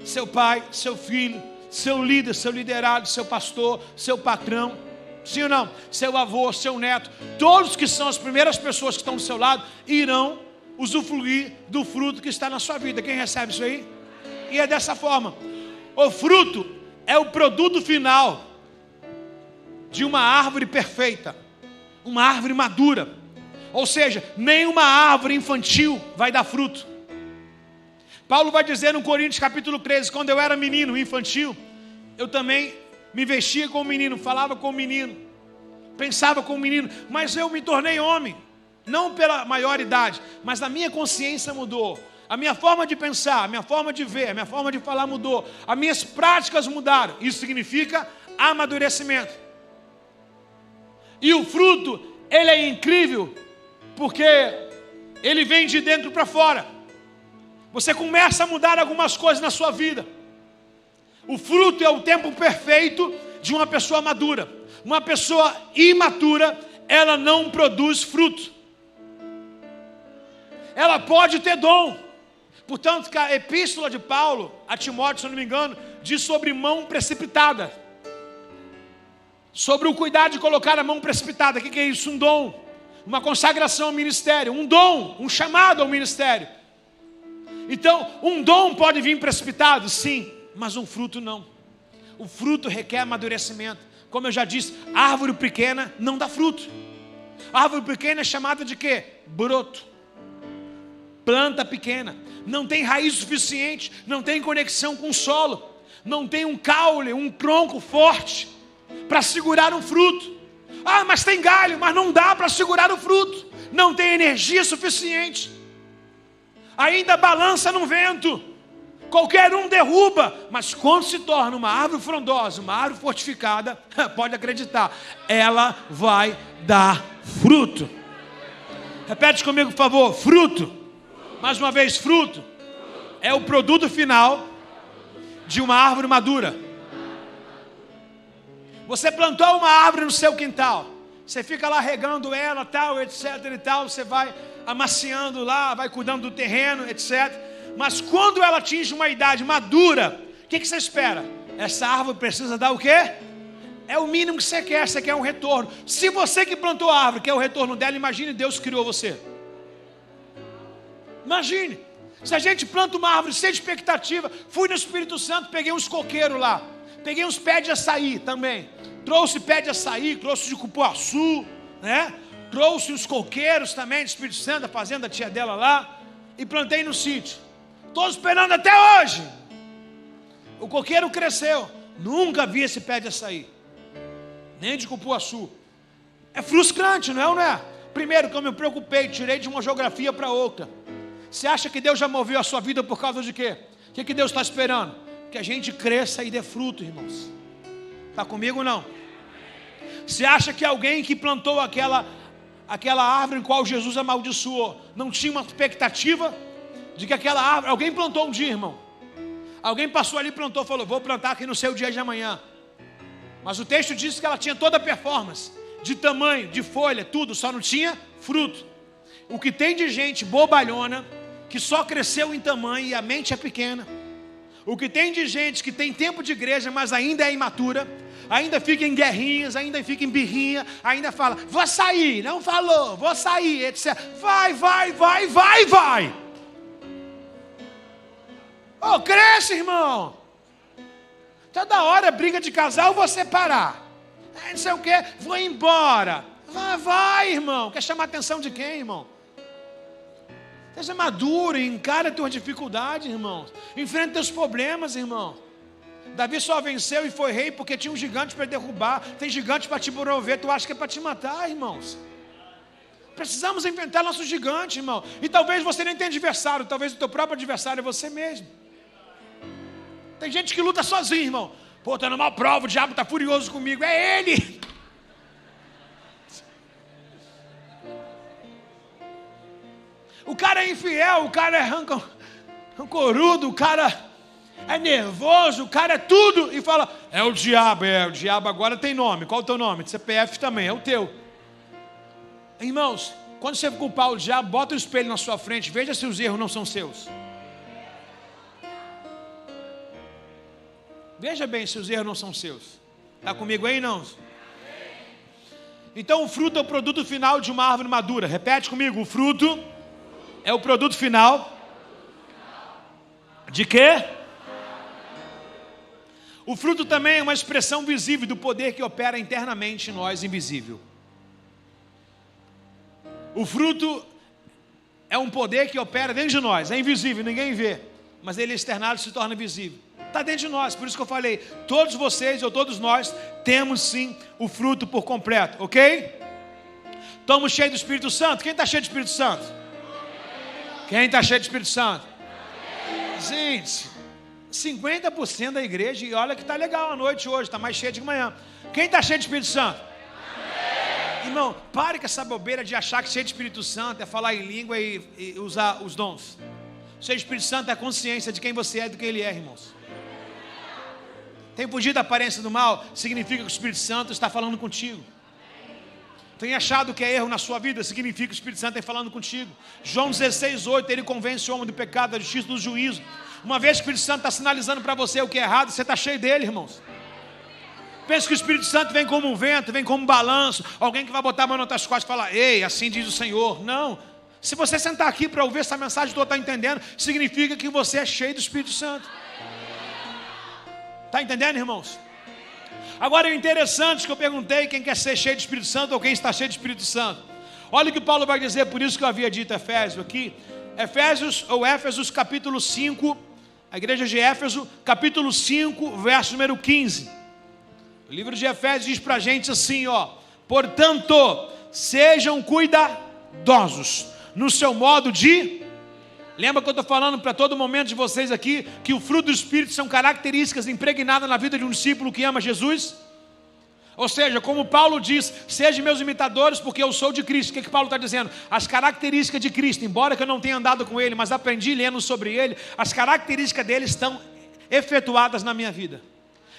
seu pai, seu filho, seu líder, seu liderado, seu pastor, seu patrão. Sim ou não? Seu avô, seu neto. Todos que são as primeiras pessoas que estão do seu lado irão usufruir do fruto que está na sua vida. Quem recebe isso aí? E é dessa forma. O fruto é o produto final de uma árvore perfeita, uma árvore madura. Ou seja, nenhuma árvore infantil vai dar fruto. Paulo vai dizer no Coríntios capítulo 13, quando eu era menino, infantil, eu também me vestia como menino, falava como menino, pensava como menino, mas eu me tornei homem. Não pela maior idade, mas a minha consciência mudou. A minha forma de pensar, a minha forma de ver, a minha forma de falar mudou. As minhas práticas mudaram. Isso significa amadurecimento. E o fruto, ele é incrível, porque ele vem de dentro para fora. Você começa a mudar algumas coisas na sua vida. O fruto é o tempo perfeito de uma pessoa madura. Uma pessoa imatura, ela não produz fruto. Ela pode ter dom. Portanto, que a epístola de Paulo a Timóteo, se eu não me engano, diz sobre mão precipitada. Sobre o cuidado de colocar a mão precipitada. O que é isso? Um dom. Uma consagração ao ministério. Um dom, um chamado ao ministério. Então, um dom pode vir precipitado, sim, mas um fruto não. O fruto requer amadurecimento. Como eu já disse, árvore pequena não dá fruto. Árvore pequena é chamada de quê? Broto. Planta pequena. Não tem raiz suficiente, não tem conexão com o solo, não tem um caule, um tronco forte para segurar um fruto. Ah, mas tem galho, mas não dá para segurar o fruto. Não tem energia suficiente. Ainda balança no vento. Qualquer um derruba, mas quando se torna uma árvore frondosa, uma árvore fortificada, pode acreditar, ela vai dar fruto. Repete comigo, por favor, fruto. Mais uma vez, fruto é o produto final de uma árvore madura. Você plantou uma árvore no seu quintal, você fica lá regando ela, tal, etc e tal, você vai amaciando lá, vai cuidando do terreno, etc. Mas quando ela atinge uma idade madura, o que você espera? Essa árvore precisa dar o quê? É o mínimo que você quer um retorno. Se você que plantou a árvore quer o retorno dela, imagine Deus criou você. Imagine, se a gente planta uma árvore sem expectativa, fui no Espírito Santo, peguei uns coqueiros lá, peguei uns pés de açaí também, trouxe pé de açaí, trouxe de cupuaçu, né? Trouxe os coqueiros também do Espírito Santo, da fazenda da tia dela lá, e plantei no sítio. Estou esperando até hoje. O coqueiro cresceu. Nunca vi esse pé de açaí, nem de cupuaçu. É frustrante, não é? Primeiro que eu me preocupei, tirei de uma geografia para outra. Você acha que Deus já moveu a sua vida por causa de quê? O que Deus está esperando? Que a gente cresça e dê fruto, irmãos. Está comigo ou não? Você acha que alguém que plantou aquela árvore em qual Jesus amaldiçoou, não tinha uma expectativa de que aquela árvore, alguém plantou um dia, irmão, alguém passou ali e plantou, falou, vou plantar aqui no seu dia de amanhã, mas o texto diz que ela tinha toda a performance, de tamanho, de folha, tudo, só não tinha fruto. O que tem de gente bobalhona, que só cresceu em tamanho e a mente é pequena, o que tem de gente que tem tempo de igreja, mas ainda é imatura, ainda fica em guerrinhas, ainda fica em birrinha, ainda fala, vou sair, não falou, vou sair, etc. Vai. Oh, cresce, irmão. Toda hora briga de casal, vou separar. Não sei o que, vou embora. Vai, irmão. Quer chamar a atenção de quem, irmão? Seja maduro, encara a tua dificuldade, irmão. Enfrenta teus problemas, irmão. Davi só venceu e foi rei porque tinha um gigante para derrubar. Tem gigante para te promover, tu acha que é para te matar, irmãos? Precisamos inventar nosso gigante, irmão. E talvez você nem tenha adversário, talvez o teu próprio adversário é você mesmo. Tem gente que luta sozinho, irmão. Pô, tô numa prova, o diabo está furioso comigo. É ele. O cara é infiel, o cara é rancorudo, o cara é nervoso, o cara é tudo. E fala, é o diabo agora tem nome. Qual é o teu nome? CPF também, é o teu. Irmãos, quando você culpar o diabo, bota o espelho na sua frente, veja se os erros não são seus. Veja bem se os erros não são seus. Está comigo aí, não? Então o fruto é o produto final de uma árvore madura. Repete comigo, o fruto é o produto final de quê? O fruto também é uma expressão visível do poder que opera internamente em nós, invisível. O fruto é um poder que opera dentro de nós, é invisível, ninguém vê, mas ele é externado e se torna visível. Está dentro de nós, por isso que eu falei, todos vocês ou todos nós temos sim o fruto por completo, ok? Estamos cheios do Espírito Santo. Quem está cheio do Espírito Santo? Quem está cheio do Espírito Santo? Gente, 50% da igreja, e olha que está legal a noite hoje, está mais cheia de manhã. Quem está cheio do Espírito Santo? Irmão, pare com essa bobeira de achar que cheio de Espírito Santo é falar em língua e usar os dons. Cheio de Espírito Santo é a consciência de quem você é e do que ele é, irmãos. Tem fugido da aparência do mal, significa que o Espírito Santo está falando contigo. Tem achado que é erro na sua vida, significa que o Espírito Santo está falando contigo. João 16:8, ele convence o homem do pecado, da justiça e do juízo. Uma vez que o Espírito Santo está sinalizando para você o que é errado, você está cheio dele, irmãos. Pensa que o Espírito Santo vem como um vento, vem como um balanço, alguém que vai botar a mão nas tuas costas e falar, ei, assim diz o Senhor. Não, Se você sentar aqui para ouvir essa mensagem toda, está entendendo? Significa que você é cheio do Espírito Santo. Está entendendo, irmãos? Agora é interessante que eu perguntei quem quer ser cheio do Espírito Santo ou quem está cheio do Espírito Santo. Olha o que Paulo vai dizer, por isso que eu havia dito Efésios aqui. Éfesos capítulo 5, a igreja de Éfeso, capítulo 5, verso número 15. O livro de Efésios diz para a gente assim, ó: portanto, sejam cuidadosos no seu modo de... Lembra que eu estou falando para todo momento de vocês aqui, que o fruto do Espírito são características impregnadas na vida de um discípulo que ama Jesus? Ou seja, como Paulo diz, sejam meus imitadores porque eu sou de Cristo. O que Paulo está dizendo? As características de Cristo, embora que eu não tenha andado com Ele, mas aprendi lendo sobre Ele, as características dele estão efetuadas na minha vida.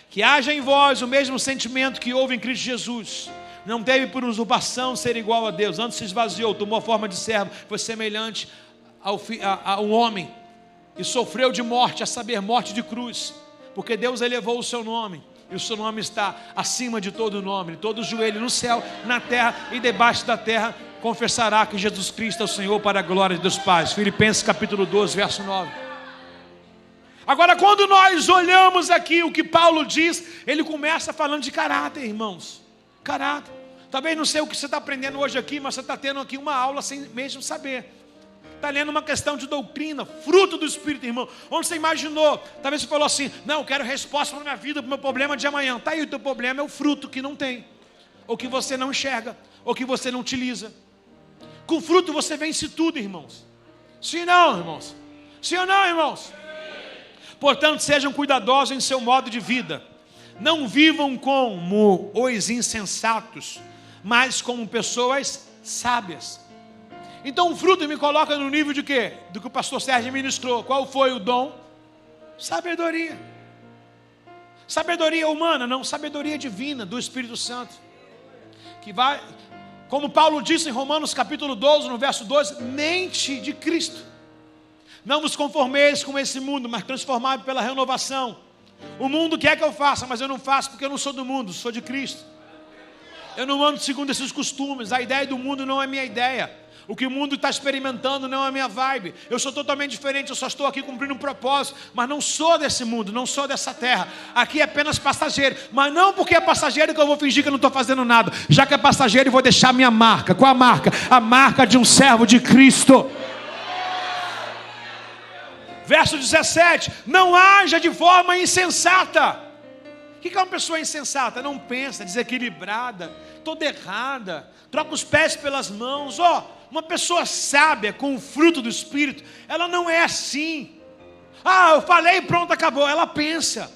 Que haja em vós o mesmo sentimento que houve em Cristo Jesus. Não teve por usurpação ser igual a Deus, antes se esvaziou, tomou a forma de servo, foi semelhante a um homem e sofreu de morte, a saber, morte de cruz, porque Deus elevou o seu nome, e o seu nome está acima de todo nome. Todo joelho no céu, na terra e debaixo da terra confessará que Jesus Cristo é o Senhor, para a glória de Deus Pai. Filipenses capítulo 12, verso 9. Agora, quando nós olhamos aqui o que Paulo diz, ele começa falando de caráter, irmãos. Caráter. Talvez não sei o que você está aprendendo hoje aqui, mas você está tendo aqui uma aula sem mesmo saber. Está lendo uma questão de doutrina, fruto do Espírito, irmão. Onde você imaginou? Talvez você falou assim: não, eu quero resposta para a minha vida, para o meu problema de amanhã. Está aí, o teu problema é o fruto que não tem, ou que você não enxerga, ou que você não utiliza. Com fruto você vence tudo, irmãos. Sim ou não, irmãos? Sim ou não, irmãos? Portanto, sejam cuidadosos em seu modo de vida. Não vivam como os insensatos, mas como pessoas sábias. Então o fruto me coloca no nível de quê? Do que o pastor Sérgio ministrou. Qual foi o dom? Sabedoria. Sabedoria humana? Não, sabedoria divina do Espírito Santo. Que vai, como Paulo disse em Romanos capítulo 12, no verso 12, mente de Cristo. Não vos conformeis com esse mundo, mas transformai pela renovação. O mundo quer que eu faça, mas eu não faço porque eu não sou do mundo, sou de Cristo. Eu não ando segundo esses costumes. A ideia do mundo não é minha ideia. O que o mundo está experimentando não é a minha vibe. Eu sou totalmente diferente, eu só estou aqui cumprindo um propósito. Mas não sou desse mundo, não sou dessa terra. Aqui é apenas passageiro. Mas não porque é passageiro que eu vou fingir que eu não estou fazendo nada. Já que é passageiro, eu vou deixar minha marca. Qual a marca? A marca de um servo de Cristo. Verso 17: não haja de forma insensata. O que é uma pessoa insensata? Não pensa, desequilibrada, toda errada, troca os pés pelas mãos. Uma pessoa sábia, com o fruto do Espírito, ela não é assim. Eu falei e pronto, acabou. Ela pensa.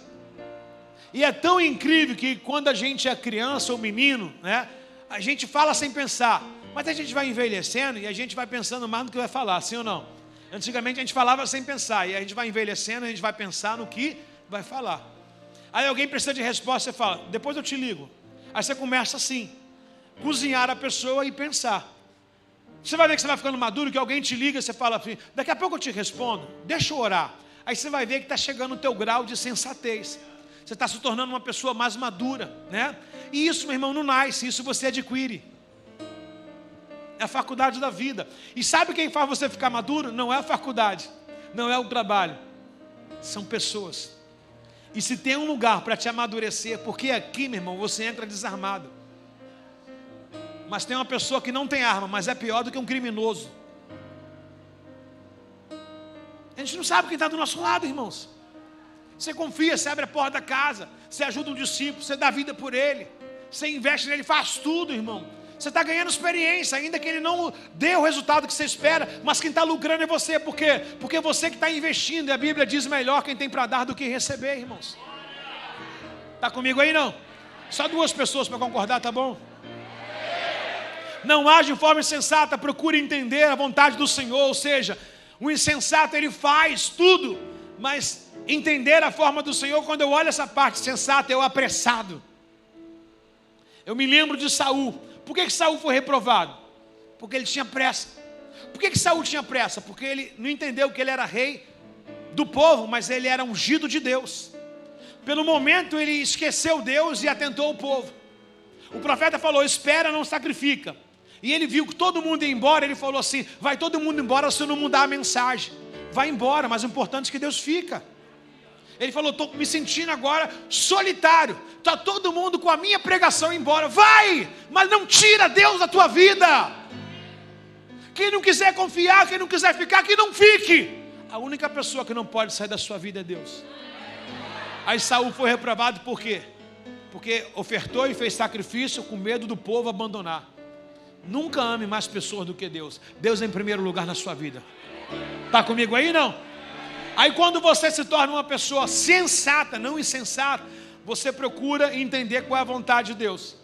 E é tão incrível que quando a gente é criança ou menino, né, a gente fala sem pensar. Mas a gente vai envelhecendo e a gente vai pensando mais no que vai falar, sim ou não? Antigamente a gente falava sem pensar, e a gente vai envelhecendo, a gente vai pensar no que vai falar. Aí alguém precisa de resposta, você fala: depois eu te ligo. Aí você começa assim, cozinhar a pessoa e pensar. Você vai ver que você vai ficando maduro, que alguém te liga, você fala assim: daqui a pouco eu te respondo, deixa eu orar. Aí você vai ver que está chegando o teu grau de sensatez. Você está se tornando uma pessoa mais madura, né? E isso, meu irmão, não nasce, isso você adquire. É a faculdade da vida. E sabe quem faz você ficar maduro? Não é a faculdade, não é o trabalho, são pessoas. E se tem um lugar para te amadurecer, porque aqui, meu irmão, você entra desarmado. Mas tem uma pessoa que não tem arma, mas é pior do que um criminoso. A gente não sabe quem está do nosso lado, irmãos. Você confia, você abre a porta da casa, você ajuda um discípulo, você dá vida por ele, você investe nele, faz tudo, irmão. Você está ganhando experiência, ainda que ele não dê o resultado que você espera, mas quem está lucrando é você. Por quê? Porque é você que está investindo, e a Bíblia diz: melhor quem tem para dar do que receber, irmãos. Está comigo aí, não? Só duas pessoas para concordar, tá bom? Não age de forma insensata, procure entender a vontade do Senhor. Ou seja, o insensato ele faz tudo, mas entender a forma do Senhor, quando eu olho essa parte sensata, é o apressado. Eu me lembro de Saul. Por que Saul foi reprovado? Porque ele tinha pressa. Por que Saul tinha pressa? Porque ele não entendeu que ele era rei do povo, mas ele era ungido de Deus. Pelo momento ele esqueceu Deus e atentou o povo. O profeta falou: espera, não sacrifica. E ele viu que todo mundo ia embora. Ele falou assim: vai todo mundo embora se eu não mudar a mensagem. Vai embora, mas o importante é que Deus fica. Ele falou: estou me sentindo agora solitário. Está todo mundo com a minha pregação embora. Vai, mas não tira Deus da tua vida. Quem não quiser confiar, quem não quiser ficar, que não fique. A única pessoa que não pode sair da sua vida é Deus. Aí Saul foi reprovado por quê? Porque ofertou e fez sacrifício com medo do povo abandonar. Nunca ame mais pessoas do que Deus. Deus é em primeiro lugar na sua vida. Está comigo aí, não? Aí quando você se torna uma pessoa sensata, não insensata, você procura entender qual é a vontade de Deus.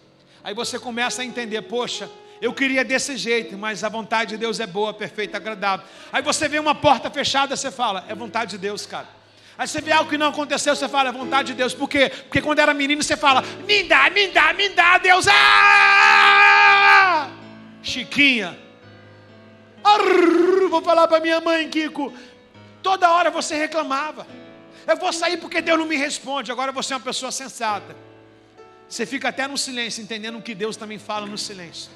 Aí você começa a entender: poxa, eu queria desse jeito, mas a vontade de Deus é boa, perfeita, agradável. Aí você vê uma porta fechada, você fala: é vontade de Deus, cara. Aí você vê algo que não aconteceu, você fala: é vontade de Deus. Por quê? Porque quando era menino você fala: me dá, Deus. Ah! Chiquinha. Vou falar para minha mãe, Kiko. Toda hora você reclamava: eu vou sair porque Deus não me responde. Agora você é uma pessoa sensata. Você fica até no silêncio, entendendo que Deus também fala no silêncio.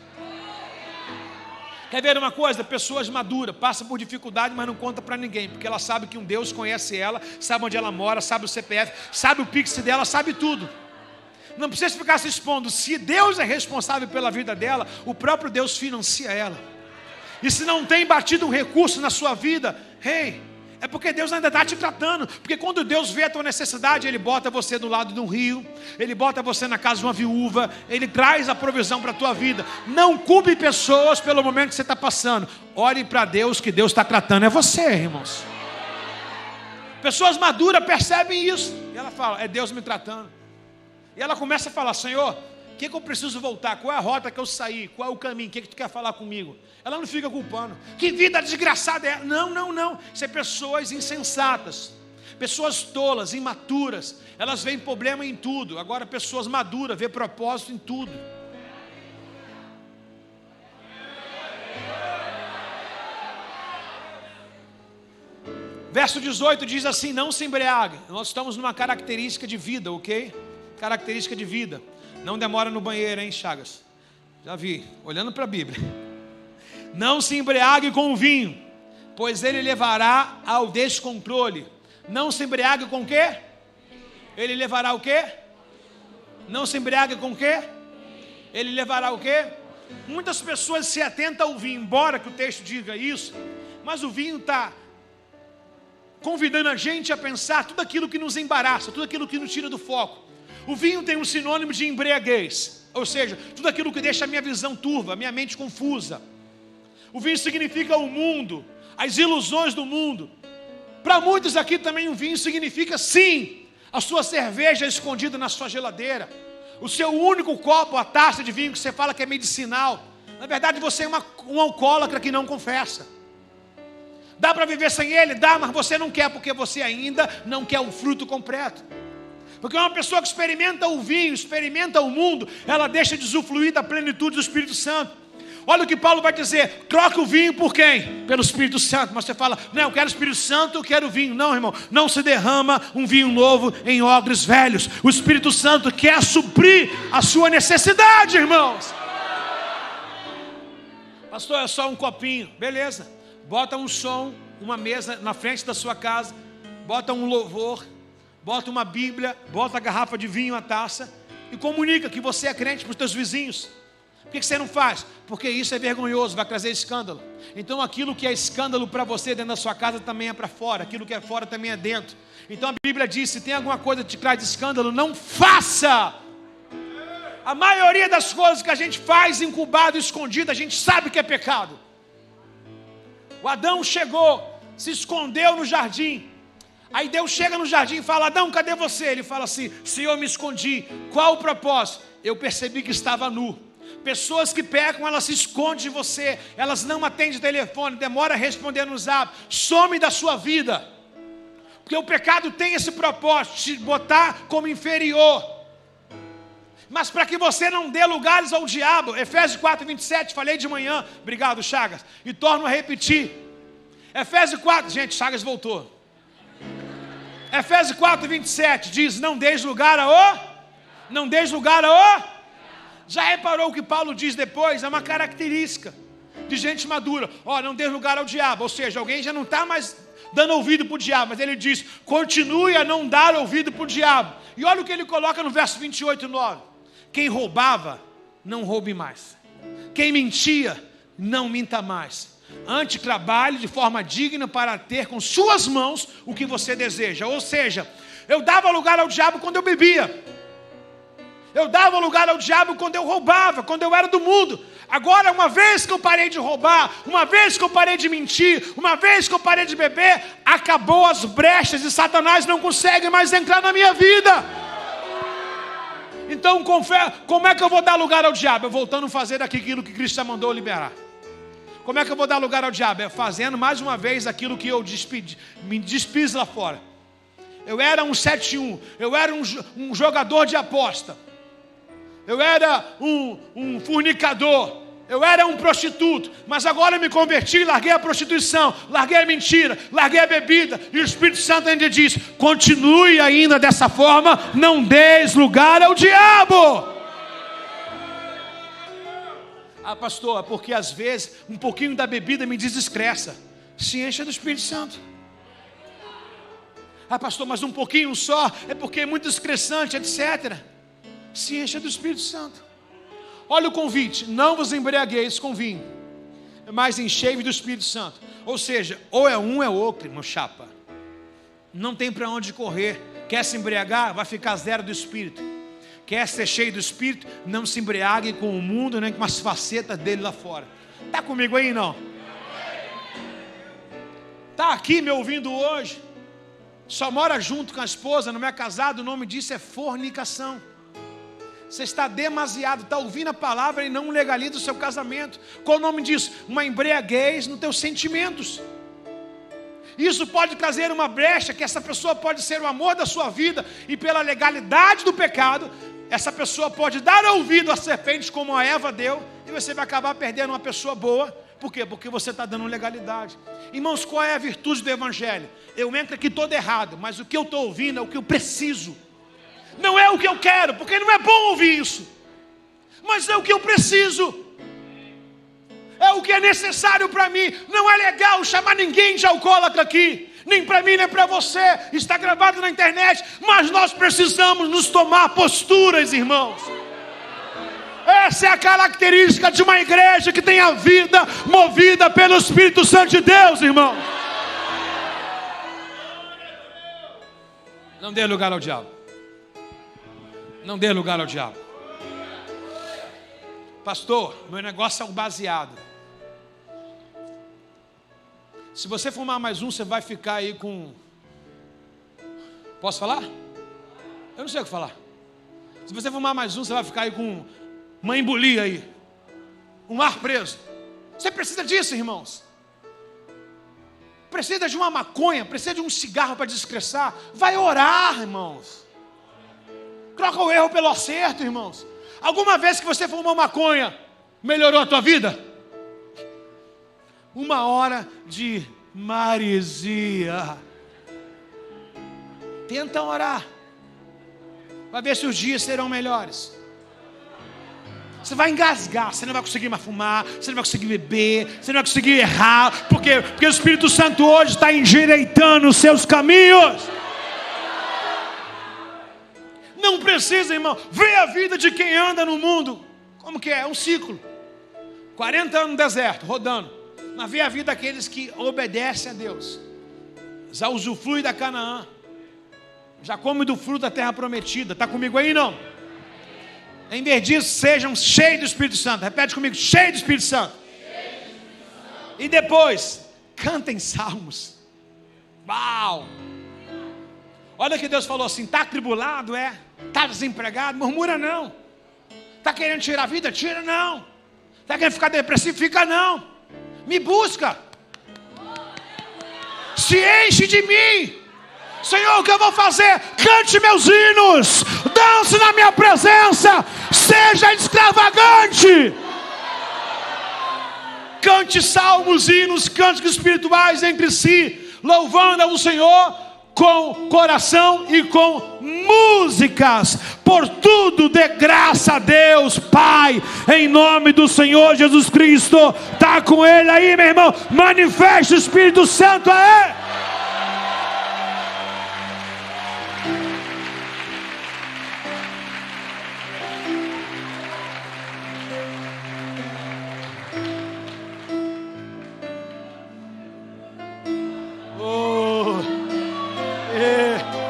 Quer ver uma coisa? Pessoas maduras passam por dificuldade, mas não conta para ninguém, porque ela sabe que um Deus conhece ela, sabe onde ela mora, sabe o CPF, sabe o Pix dela, sabe tudo. Não precisa ficar se expondo. Se Deus é responsável pela vida dela, o próprio Deus financia ela. E se não tem batido um recurso na sua vida, é porque Deus ainda está te tratando. Porque quando Deus vê a tua necessidade, Ele bota você do lado de um rio, Ele bota você na casa de uma viúva, Ele traz a provisão para a tua vida. Não culpe pessoas pelo momento que você está passando. Ore para Deus, que Deus está tratando. É você, irmãos. Pessoas maduras percebem isso. E ela fala: é Deus me tratando. E ela começa a falar: Senhor, o que eu preciso voltar? Qual é a rota que eu saí? Qual é o caminho? O que tu quer falar comigo? Ela não fica culpando. Que vida desgraçada é? Não. Isso é pessoas insensatas, pessoas tolas, imaturas. Elas veem problema em tudo. Agora pessoas maduras vêem propósito em tudo. Verso 18 diz assim: não se embriague. Nós estamos numa característica de vida, ok? Característica de vida. Não demora no banheiro, hein, Chagas? Já vi, olhando para a Bíblia. Não se embriague com o vinho, pois ele levará ao descontrole. Não se embriague com o quê? Ele levará o quê? Não se embriague com o quê? Ele levará o quê? Muitas pessoas se atentam ao vinho, embora que o texto diga isso, mas o vinho está convidando a gente a pensar tudo aquilo que nos embaraça, tudo aquilo que nos tira do foco. O vinho tem um sinônimo de embriaguez, ou seja, tudo aquilo que deixa a minha visão turva, a minha mente confusa. O vinho significa o mundo, as ilusões do mundo. Para muitos aqui também o vinho significa, sim, a sua cerveja escondida na sua geladeira, o seu único copo, a taça de vinho que você fala que é medicinal. Na verdade você é um alcoólatra que não confessa. Dá para viver sem ele? Dá, mas você não quer, porque você ainda não quer o fruto completo. Porque uma pessoa que experimenta o vinho, experimenta o mundo, ela deixa de usufruir da plenitude do Espírito Santo. Olha o que Paulo vai dizer: troca o vinho por quem? Pelo Espírito Santo. Mas você fala: não, eu quero o Espírito Santo, eu quero vinho. Não, irmão, não se derrama um vinho novo em odres velhos. O Espírito Santo quer suprir a sua necessidade, irmãos. Pastor, é só um copinho. Beleza, bota um som, uma mesa na frente da sua casa, bota um louvor, bota uma Bíblia, bota a garrafa de vinho, a taça, e comunica que você é crente para os teus vizinhos. Por que você não faz? Porque isso é vergonhoso, vai trazer escândalo. Então aquilo que é escândalo para você dentro da sua casa também é para fora, aquilo que é fora também é dentro. Então a Bíblia diz: se tem alguma coisa que te traz escândalo, não faça. A maioria das coisas que a gente faz incubado, escondido, a gente sabe que é pecado. O Adão chegou, se escondeu no jardim. Aí Deus chega no jardim e fala: Adão, cadê você? Ele fala assim: Senhor, me escondi. Qual o propósito? Eu percebi que estava nu. Pessoas que pecam, elas se escondem de você, elas não atendem o telefone, demora a responder no zap, some da sua vida. Porque o pecado tem esse propósito, de te botar como inferior. Mas para que você não dê lugares ao diabo, Efésios 4:27, falei de manhã, obrigado, Chagas, e torno a repetir. Efésios 4, gente, Chagas voltou. Efésios 4:27 diz: não deis lugar a Já reparou o que Paulo diz depois? É uma característica de gente madura. Não dê lugar ao diabo. Ou seja, alguém já não está mais dando ouvido para o diabo, mas ele diz, continue a não dar ouvido para o diabo. E olha o que ele coloca no verso 28 e 9. Quem roubava, não roube mais. Quem mentia, não minta mais. Antes trabalhe de forma digna para ter com suas mãos o que você deseja. Ou seja, eu dava lugar ao diabo quando eu bebia. Eu dava lugar ao diabo quando eu roubava, quando eu era do mundo. Agora, uma vez que eu parei de roubar, uma vez que eu parei de mentir, uma vez que eu parei de beber, acabou as brechas e Satanás não consegue mais entrar na minha vida. Então, como é que eu vou dar lugar ao diabo? Eu voltando a fazer aquilo que Cristo mandou eu liberar. Como é que eu vou dar lugar ao diabo? É fazendo mais uma vez aquilo que eu me despiz lá fora. Eu era um 7-1, eu era um jogador de aposta, eu era um fornicador, eu era um prostituto, mas agora eu me converti, larguei a prostituição, larguei a mentira, larguei a bebida, e o Espírito Santo ainda diz, continue ainda dessa forma, não deis lugar ao diabo. Pastor, é porque às vezes um pouquinho da bebida me desestressa. Se encha do Espírito Santo. Pastor, mas um pouquinho só, é porque é muito estressante, etc. Se encha do Espírito Santo. Olha o convite, não vos embriagueis com vinho, mas enchei-vos do Espírito Santo. Ou seja, ou é um, é outro, meu chapa. Não tem para onde correr. Quer se embriagar, vai ficar zero do Espírito. Quer ser cheio do Espírito, não se embriague com o mundo, nem com as facetas dele lá fora. Está comigo aí, não? Está aqui me ouvindo hoje? Só mora junto com a esposa, não é casado, o nome disso é fornicação. Você está demasiado, está ouvindo a palavra e não legaliza o seu casamento. Qual o nome disso? Uma embriaguez nos teus sentimentos. Isso pode trazer uma brecha, que essa pessoa pode ser o amor da sua vida, e pela legalidade do pecado, essa pessoa pode dar ouvido à serpente como a Eva deu, e você vai acabar perdendo uma pessoa boa. Por quê? Porque você está dando legalidade. Irmãos, qual é a virtude do Evangelho? Eu entro aqui todo errado, mas o que eu estou ouvindo é o que eu preciso. Não é o que eu quero, porque não é bom ouvir isso, mas é o que eu preciso. É o que é necessário para mim. Não é legal chamar ninguém de alcoólatra aqui, nem para mim, nem para você. Está gravado na internet, mas nós precisamos nos tomar posturas, irmãos. Essa é a característica de uma igreja que tem a vida movida pelo Espírito Santo de Deus, irmão. Não dê lugar ao diabo. Não dê lugar ao diabo. Pastor, meu negócio é o baseado. Se você fumar mais um, você vai ficar aí com... Posso falar? Eu não sei o que falar. Se você fumar mais um, você vai ficar aí com uma embolia aí, um ar preso. Você precisa disso, irmãos. Precisa de uma maconha, precisa de um cigarro para desestressar. Vai orar, irmãos. Troca o erro pelo acerto, irmãos. Alguma vez que você fumou maconha, melhorou a tua vida? Uma hora de maresia. Tenta orar. Vai ver se os dias serão melhores. Você vai engasgar, você não vai conseguir mais fumar, você não vai conseguir beber, você não vai conseguir errar. Por quê? Porque o Espírito Santo hoje está endireitando os seus caminhos. Não precisa, irmão. Vê a vida de quem anda no mundo. Como que é? É um ciclo. 40 anos no deserto, rodando. Mas vê a vida daqueles que obedecem a Deus. Já usufrui da Canaã. Já come do fruto da terra prometida. Está comigo aí, não? Em vez disso, sejam cheios do Espírito Santo. Repete comigo, cheios do Espírito Santo. E depois, cantem salmos. Uau! Olha que Deus falou assim, está atribulado, está desempregado, murmura não. Está querendo tirar a vida? Tira não. Está querendo ficar depressivo? Fica não. Me busca. Se enche de mim. Senhor, o que eu vou fazer? Cante meus hinos. Dance na minha presença. Seja extravagante. Cante salmos, hinos, cânticos espirituais entre si, louvando ao Senhor com coração e com músicas. Por tudo dê graça a Deus Pai, em nome do Senhor Jesus Cristo. Está com Ele aí, meu irmão? Manifeste o Espírito Santo aí.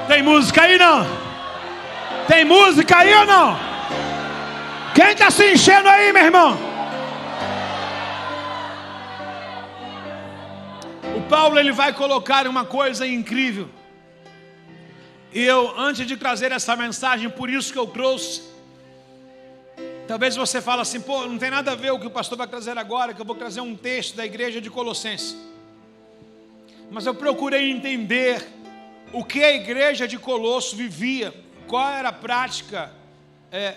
Tem música aí não? Tem música aí ou não? Quem está se enchendo aí, meu irmão? O Paulo, ele vai colocar uma coisa incrível. E eu, antes de trazer essa mensagem, por isso que eu trouxe. Talvez você fale assim, pô, não tem nada a ver o que o pastor vai trazer agora, que eu vou trazer um texto da igreja de Colossenses. Mas eu procurei entender o que a igreja de Colosso vivia, qual era a prática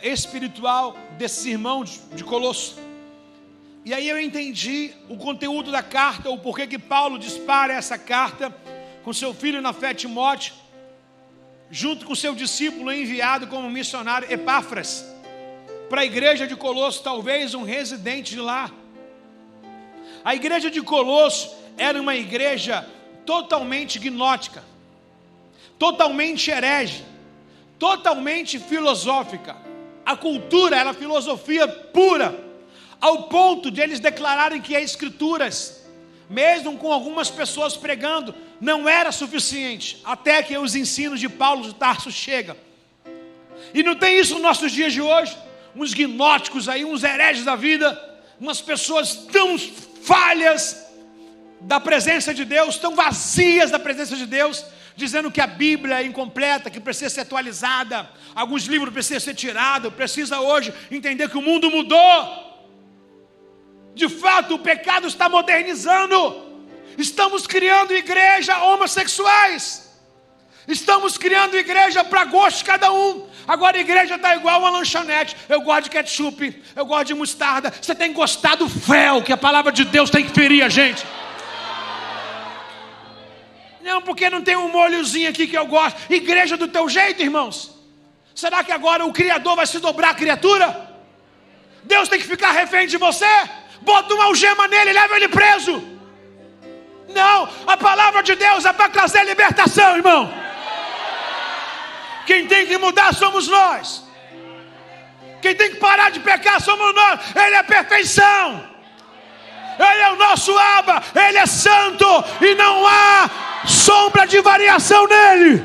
espiritual desses irmãos de Colosso. E aí eu entendi o conteúdo da carta, o porquê que Paulo dispara essa carta com seu filho na fé Timóteo, junto com seu discípulo enviado como missionário Epáfras, para a igreja de Colosso, talvez um residente de lá. A igreja de Colosso era uma igreja totalmente gnóstica, totalmente herege, totalmente filosófica. A cultura era filosofia pura, ao ponto de eles declararem que as escrituras, mesmo com algumas pessoas pregando, não era suficiente, até que os ensinos de Paulo de Tarso chegam. E não tem isso nos nossos dias de hoje, uns gnósticos aí, uns hereges da vida, umas pessoas tão falhas da presença de Deus, tão vazias da presença de Deus, dizendo que a Bíblia é incompleta, que precisa ser atualizada, alguns livros precisam ser tirados, precisa hoje entender que o mundo mudou. De fato, o pecado está modernizando. Estamos criando igreja homossexuais, estamos criando igreja para gosto de cada um. Agora a igreja está igual uma lanchonete. Eu gosto de ketchup, eu gosto de mostarda. Você tem que gostar do fel, que a palavra de Deus tem que ferir a gente. Não, porque não tem um molhozinho aqui que eu gosto. Igreja do teu jeito, irmãos. Será que agora o Criador vai se dobrar a criatura? Deus tem que ficar refém de você? Bota uma algema nele e leva ele preso. Não, a palavra de Deus é para trazer libertação, irmão. Quem tem que mudar somos nós. Quem tem que parar de pecar somos nós. Ele é perfeição. Ele é o nosso Abba. Ele é santo e não há sombra de variação nele.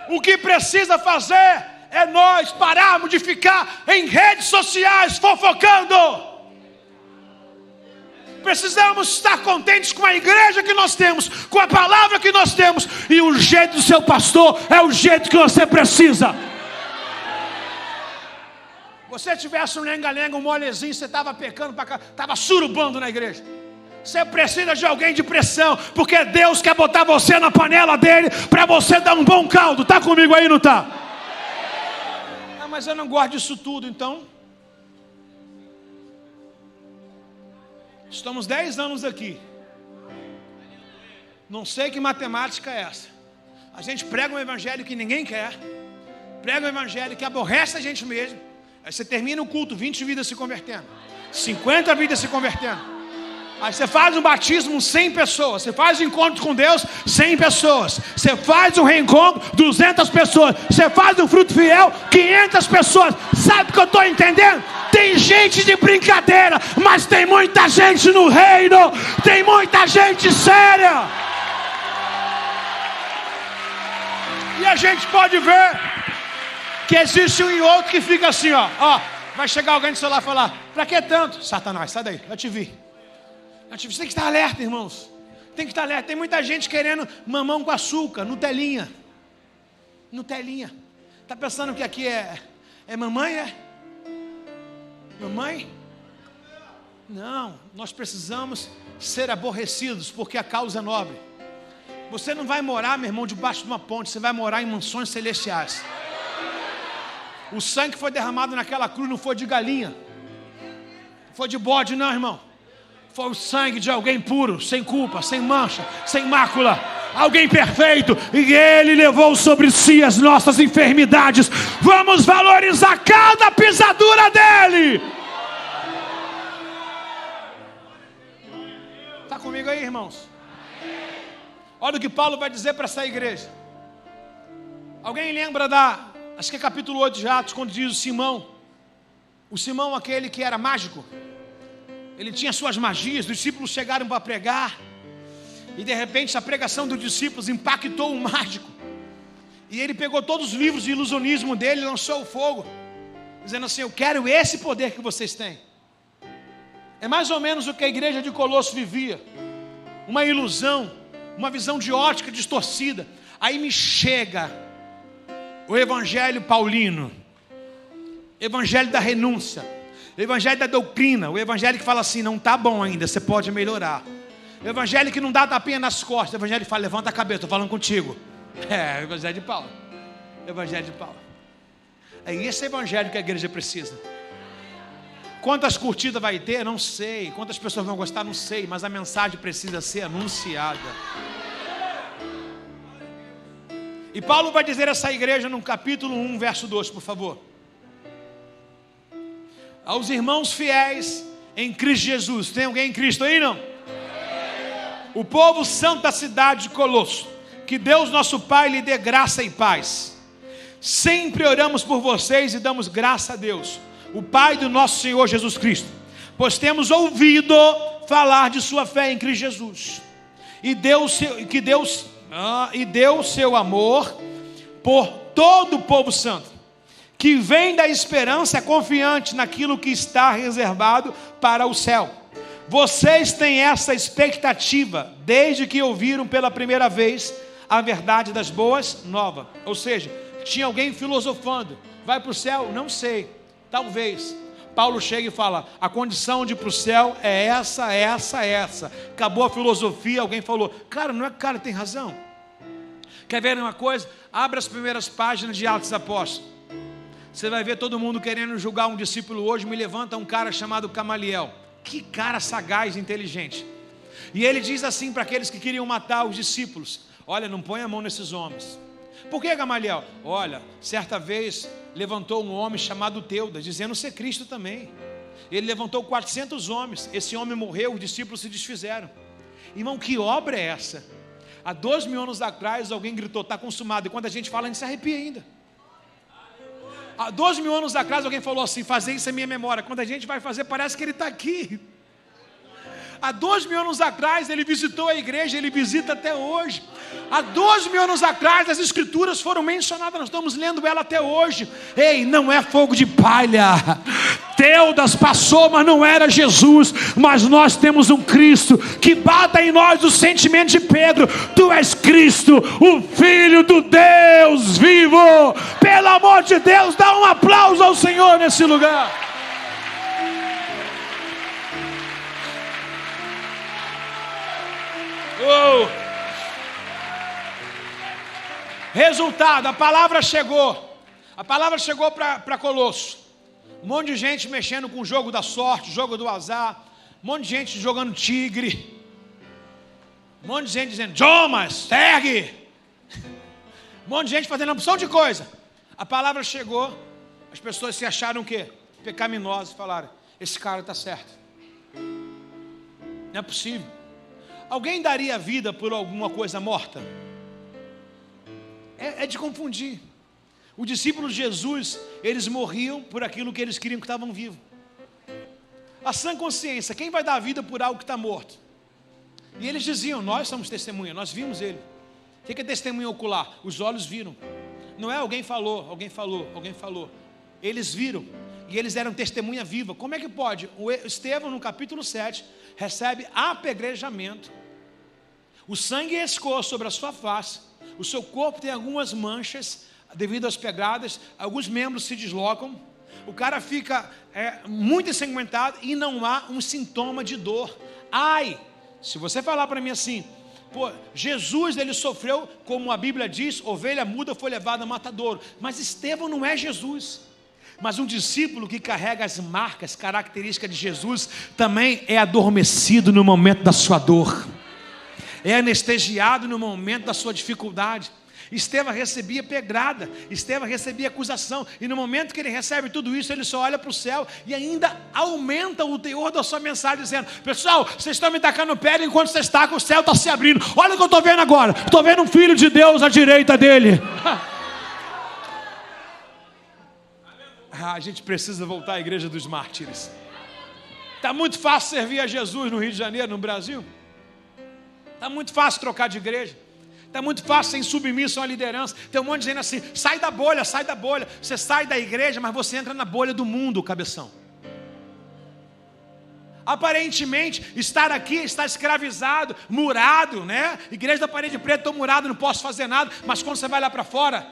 O que precisa fazer é nós pararmos de ficar em redes sociais fofocando. Precisamos estar contentes com a igreja que nós temos, com a palavra que nós temos, e o jeito do seu pastor é o jeito que você precisa. Você tivesse um lenga-lenga, um molezinho, você estava pecando para cá, estava surubando na igreja. Você precisa de alguém de pressão, porque Deus quer botar você na panela dele para você dar um bom caldo. Está comigo aí, não está? Ah, mas eu não gosto disso tudo, então. Estamos 10 anos aqui. Não sei que matemática é essa. A gente prega um evangelho que ninguém quer, prega um evangelho que aborrece a gente mesmo. Aí você termina o culto, 20 vidas se convertendo, 50 vidas se convertendo. Aí você faz um batismo, 100 pessoas. Você faz um encontro com Deus, 100 pessoas. Você faz um reencontro, 200 pessoas. Você faz um fruto fiel, 500 pessoas. Sabe o que eu estou entendendo? Tem gente de brincadeira, mas tem muita gente no reino. Tem muita gente séria. E a gente pode ver que existe um e outro que fica assim, ó. Vai chegar alguém do seu lado e falar: pra que tanto? Satanás, sai daí, eu te vi. Você tem que estar alerta, irmãos. Tem que estar alerta. Tem muita gente querendo mamão com açúcar, Nutelinha. Nutelinha. Está pensando que aqui é mamãe, é? Mamãe? Não, nós precisamos ser aborrecidos, porque a causa é nobre. Você não vai morar, meu irmão, debaixo de uma ponte. Você vai morar em mansões celestiais. O sangue que foi derramado naquela cruz não foi de galinha, não foi de bode, não, irmão. Foi o sangue de alguém puro, sem culpa, sem mancha, sem mácula, alguém perfeito, e Ele levou sobre si as nossas enfermidades. Vamos valorizar cada pisadura dEle. Está comigo aí, irmãos? Olha o que Paulo vai dizer para essa igreja. Alguém lembra acho que é capítulo 8 de Atos, quando diz o Simão aquele que era mágico? Ele tinha suas magias, os discípulos chegaram para pregar, e de repente a pregação dos discípulos impactou o mágico, e ele pegou todos os livros de ilusionismo dele e lançou o fogo, dizendo assim: eu quero esse poder que vocês têm. É mais ou menos o que a igreja de Colosso vivia, uma ilusão, uma visão de ótica distorcida. Aí me chega o evangelho paulino, evangelho da renúncia, o evangelho da doutrina, o evangelho que fala assim: não está bom ainda, você pode melhorar. O evangelho que não dá tapinha nas costas, o evangelho que fala: levanta a cabeça, estou falando contigo. É o evangelho de Paulo. Evangelho de Paulo. É esse evangelho que a igreja precisa. Quantas curtidas vai ter? Não sei. Quantas pessoas vão gostar? Não sei. Mas a mensagem precisa ser anunciada. E Paulo vai dizer a essa igreja no capítulo 1, verso 2, por favor: aos irmãos fiéis em Cristo Jesus. Tem alguém em Cristo aí, não? O povo santo da cidade de Colosso, que Deus nosso Pai lhe dê graça e paz. Sempre oramos por vocês e damos graça a Deus, o Pai do nosso Senhor Jesus Cristo, pois temos ouvido falar de sua fé em Cristo Jesus, e deu seu amor por todo o povo santo, que vem da esperança confiante naquilo que está reservado para o céu. Vocês têm essa expectativa desde que ouviram pela primeira vez a verdade das boas novas. Ou seja, tinha alguém filosofando: vai para o céu? Não sei, talvez. Paulo chega e fala: a condição de ir para o céu é essa. Acabou a filosofia. Alguém falou: cara, não é que o cara tem razão? Quer ver uma coisa? Abra as primeiras páginas de Atos dos Apóstolos. Você vai ver todo mundo querendo julgar um discípulo hoje. Me levanta um cara chamado Gamaliel. Que cara sagaz e inteligente. E ele diz assim para aqueles que queriam matar os discípulos: olha, não põe a mão nesses homens. Por que, Gamaliel? Olha, certa vez levantou um homem chamado Teudas, dizendo ser Cristo também. Ele levantou 400 homens. Esse homem morreu, os discípulos se desfizeram. Irmão, que obra é essa? Há 2.000 anos atrás alguém gritou: está consumado. E quando a gente fala, a gente se arrepia ainda. Há 2.000 anos atrás alguém falou assim: fazer isso é minha memória. Quando a gente vai fazer, parece que ele está aqui. Há 2.000 anos atrás ele visitou a igreja, ele visita até hoje. Há 2.000 anos atrás as escrituras foram mencionadas, nós estamos lendo ela até hoje. Ei, não é fogo de palha. Teudas passou, mas não era Jesus. Mas nós temos um Cristo que bata em nós o sentimento de Pedro: tu és Cristo, o Filho do Deus vivo. Pelo amor de Deus, dá um aplauso ao Senhor nesse lugar. Resultado: a palavra chegou. A palavra chegou para Colosso. Um monte de gente mexendo com o jogo da sorte, jogo do azar. Um monte de gente jogando tigre. Um monte de gente dizendo: Jomas, segue. Um monte de gente fazendo uma opção de coisa. A palavra chegou. As pessoas se acharam o quê? Pecaminosos. Falaram: esse cara está certo. Não é possível. Alguém daria vida por alguma coisa morta? É de confundir. Os discípulos de Jesus, eles morriam por aquilo que eles queriam que estavam vivos. A sã consciência: quem vai dar vida por algo que está morto? E eles diziam: nós somos testemunha, nós vimos ele. O que é testemunha ocular? Os olhos viram. Não é alguém falou. Eles viram. E eles eram testemunha viva. Como é que pode? O Estevão, no capítulo 7, recebe apedrejamento. O sangue escoa sobre a sua face. O seu corpo tem algumas manchas devido às pegadas. Alguns membros se deslocam. O cara fica muito ensanguentado e não há um sintoma de dor. Ai, se você falar para mim assim: pô, Jesus, ele sofreu, como a Bíblia diz, ovelha muda foi levada a matadouro. Mas Estevão não é Jesus. Mas um discípulo que carrega as marcas, características de Jesus, também é adormecido no momento da sua dor, é anestesiado no momento da sua dificuldade. Estevão recebia pedrada, Estevão recebia acusação, e no momento que ele recebe tudo isso, ele só olha para o céu e ainda aumenta o teor da sua mensagem, dizendo: pessoal, vocês estão me tacando pedra enquanto vocês estão, o céu está se abrindo. Olha o que eu estou vendo agora, estou vendo um filho de Deus à direita dele. A gente precisa voltar à igreja dos mártires. Está muito fácil servir a Jesus no Rio de Janeiro, no Brasil. Está muito fácil trocar de igreja. Está muito fácil ser insubmisso a uma liderança. Tem um monte dizendo assim: sai da bolha, sai da bolha. Você sai da igreja, mas você entra na bolha do mundo, cabeção. Aparentemente, estar aqui, está escravizado, murado, né? Igreja da parede preta, estou murado, não posso fazer nada. Mas quando você vai lá para fora,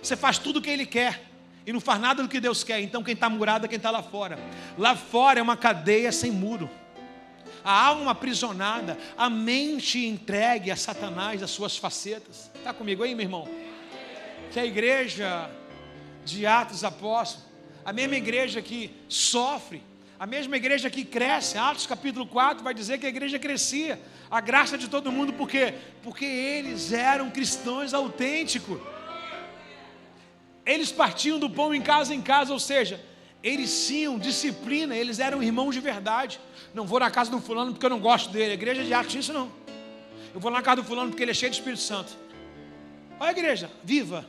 você faz tudo o que Ele quer e não faz nada do que Deus quer. Então quem está murado é quem está lá fora. Lá fora é uma cadeia sem muro, a alma aprisionada, a mente entregue a Satanás, as suas facetas. Está comigo aí, meu irmão? Que a igreja de Atos dos Apóstolos, a mesma igreja que sofre, a mesma igreja que cresce. Atos capítulo 4 vai dizer que a igreja crescia, a graça de todo mundo. Por quê? Porque eles eram cristãos autênticos. Eles partiam do pão em casa, ou seja, eles tinham disciplina, eles eram irmãos de verdade. Não vou na casa do fulano porque eu não gosto dele. A igreja de Atos tinha isso não. Eu vou na casa do fulano porque ele é cheio de Espírito Santo. Olha a igreja, viva.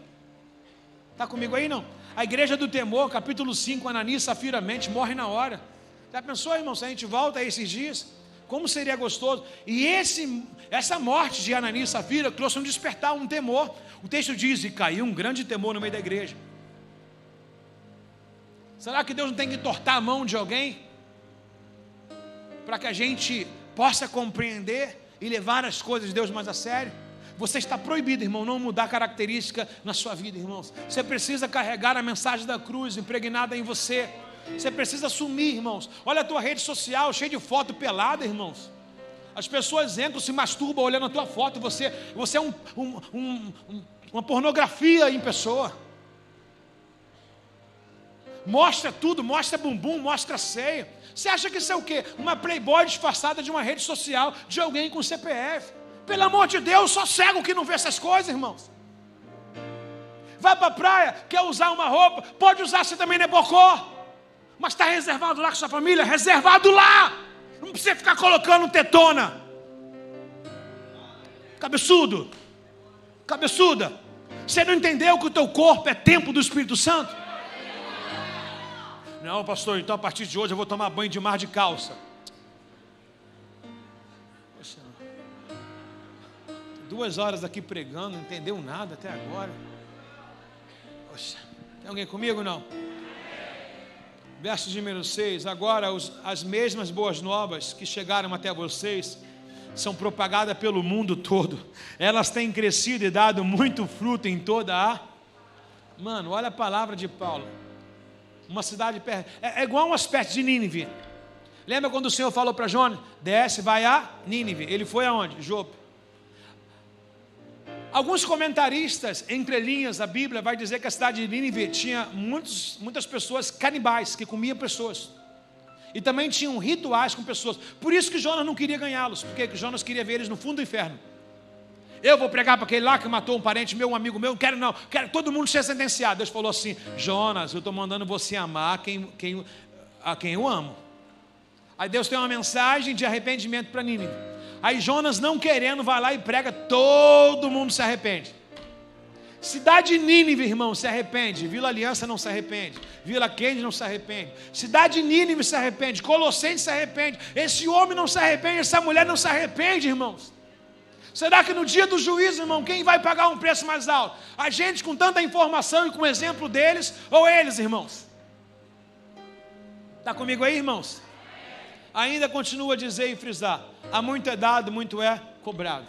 Está comigo aí não? A igreja do temor, capítulo 5, Ananias, Safira, mente, morre na hora. Já pensou, irmão, se a gente volta a esses dias? Como seria gostoso. E essa morte de Ananias e Safira trouxe um despertar, um temor. O texto diz: e caiu um grande temor no meio da igreja. Será que Deus não tem que entortar a mão de alguém para que a gente possa compreender e levar as coisas de Deus mais a sério? Você está proibido, irmão, não mudar característica na sua vida, irmãos. Você precisa carregar a mensagem da cruz impregnada em você. Você precisa assumir, irmãos. Olha a tua rede social cheia de foto pelada, irmãos. As pessoas entram, se masturbam olhando a tua foto. Você é uma pornografia em pessoa. Mostra tudo, mostra bumbum, mostra seio. Você acha que isso é o quê? Uma playboy disfarçada de uma rede social, de alguém com CPF. Pelo amor de Deus, só cego que não vê essas coisas, irmãos. Vai para a praia, quer usar uma roupa, pode usar, você também não é bocó. Mas está reservado lá com sua família, reservado lá. Não precisa ficar colocando tetona. Cabeçudo, cabeçuda. Você não entendeu que o teu corpo é templo do Espírito Santo? Não, pastor, então a partir de hoje eu vou tomar banho de mar de calça. Poxa, 2 horas aqui pregando, não entendeu nada até agora. Poxa, tem alguém comigo não? Verso de número 6. Agora as mesmas boas novas que chegaram até vocês são propagadas pelo mundo todo. Elas têm crescido e dado muito fruto em toda a... Mano, olha a palavra de Paulo. Uma cidade perto, é igual um aspecto de Nínive. Lembra quando o Senhor falou para Jonas: desce, vai a Nínive? Ele foi aonde? Jope. Alguns comentaristas, entre linhas da Bíblia, vai dizer que a cidade de Nínive tinha muitas pessoas canibais, que comiam pessoas. E também tinham rituais com pessoas. Por isso que Jonas não queria ganhá-los, porque Jonas queria ver eles no fundo do inferno. Eu vou pregar para aquele lá que matou um parente meu, um amigo meu, não quero todo mundo ser sentenciado. Deus falou assim: Jonas, eu estou mandando você amar a quem eu amo. Aí Deus tem uma mensagem de arrependimento para Nínive. Aí Jonas, não querendo, vai lá e prega, todo mundo se arrepende. Cidade de Nínive, irmão, se arrepende. Vila Aliança não se arrepende. Vila Kennedy não se arrepende. Cidade de Nínive se arrepende. Colossenses se arrepende. Esse homem não se arrepende, essa mulher não se arrepende, irmãos. Será que no dia do juízo, irmão, quem vai pagar um preço mais alto? A gente com tanta informação e com o exemplo deles, ou eles, irmãos? Está comigo aí, irmãos? Ainda continua a dizer e frisar: há muito é dado, muito é cobrado.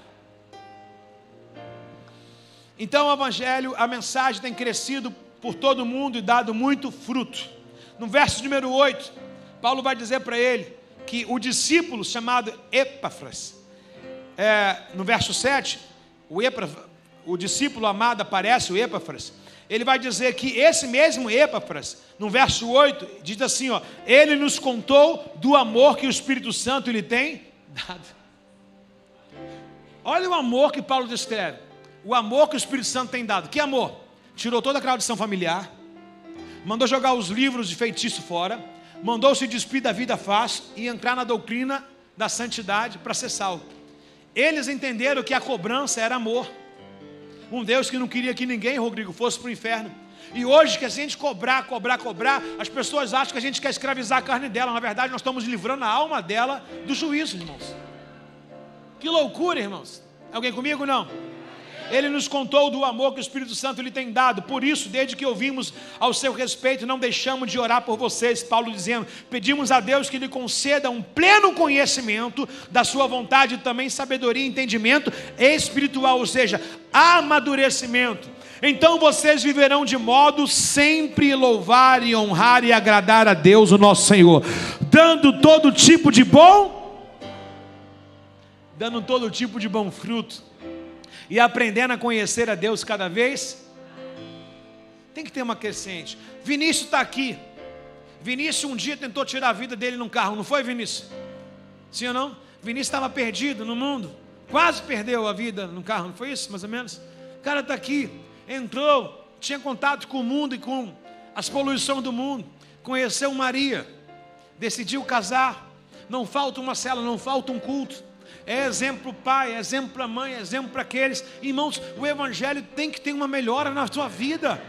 Então o evangelho, a mensagem tem crescido por todo mundo e dado muito fruto. No verso número 8, Paulo vai dizer para ele que o discípulo chamado Epáfras, no verso 7, o discípulo amado aparece, o Epáfras, ele vai dizer que esse mesmo Epáfras, no verso 8, diz assim, ó, ele nos contou do amor que o Espírito Santo lhe tem dado. Olha o amor que Paulo descreve, o amor que o Espírito Santo tem dado. Que amor? Tirou toda a tradição familiar, mandou jogar os livros de feitiço fora, mandou se despir da vida fácil e entrar na doutrina da santidade para ser salvo. Eles entenderam que a cobrança era amor. Um Deus que não queria que ninguém, Rodrigo, fosse para o inferno. E hoje que a gente cobrar, as pessoas acham que a gente quer escravizar a carne dela. Na verdade, nós estamos livrando a alma dela do juízo, irmãos. Que loucura, irmãos. Alguém comigo? Não. Ele nos contou do amor que o Espírito Santo lhe tem dado. Por isso, desde que ouvimos ao seu respeito, não deixamos de orar por vocês. Paulo dizendo, pedimos a Deus que lhe conceda um pleno conhecimento da sua vontade e também sabedoria e entendimento espiritual, ou seja, amadurecimento. Então vocês viverão de modo sempre louvar e honrar e agradar a Deus, o nosso Senhor, dando todo tipo de bom fruto e aprendendo a conhecer a Deus cada vez. Tem que ter uma crescente. Vinícius está aqui. Vinícius um dia tentou tirar a vida dele num carro, não foi, Vinícius? Sim ou não? Vinícius estava perdido no mundo, quase perdeu a vida no carro, não foi isso, mais ou menos? O cara está aqui, entrou, tinha contato com o mundo e com as poluições do mundo, conheceu Maria, decidiu casar, não falta uma célula, não falta um culto. É exemplo para o pai, é exemplo para a mãe, é exemplo para aqueles. Irmãos, o Evangelho tem que ter uma melhora na sua vida.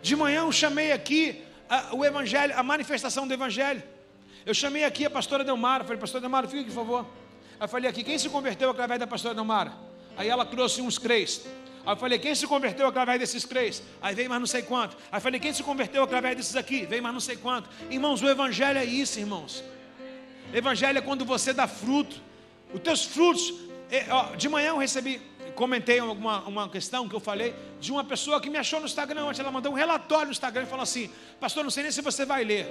De manhã eu chamei aqui o Evangelho, a manifestação do Evangelho. Eu chamei aqui a pastora Delmara, falei, pastora Delmara, fica aqui por favor. Aí eu falei aqui, quem se converteu através da pastora Delmara? Aí ela trouxe uns 3. Aí eu falei, quem se converteu através desses 3? Aí veio mais não sei quanto. Aí eu falei, quem se converteu através desses aqui? Veio mais não sei quanto. Irmãos, o Evangelho é isso, irmãos. Evangelho é quando você dá fruto. Os teus frutos. De manhã eu comentei uma questão que eu falei de uma pessoa que me achou no Instagram ontem. Ela mandou um relatório no Instagram e falou assim, pastor, não sei nem se você vai ler.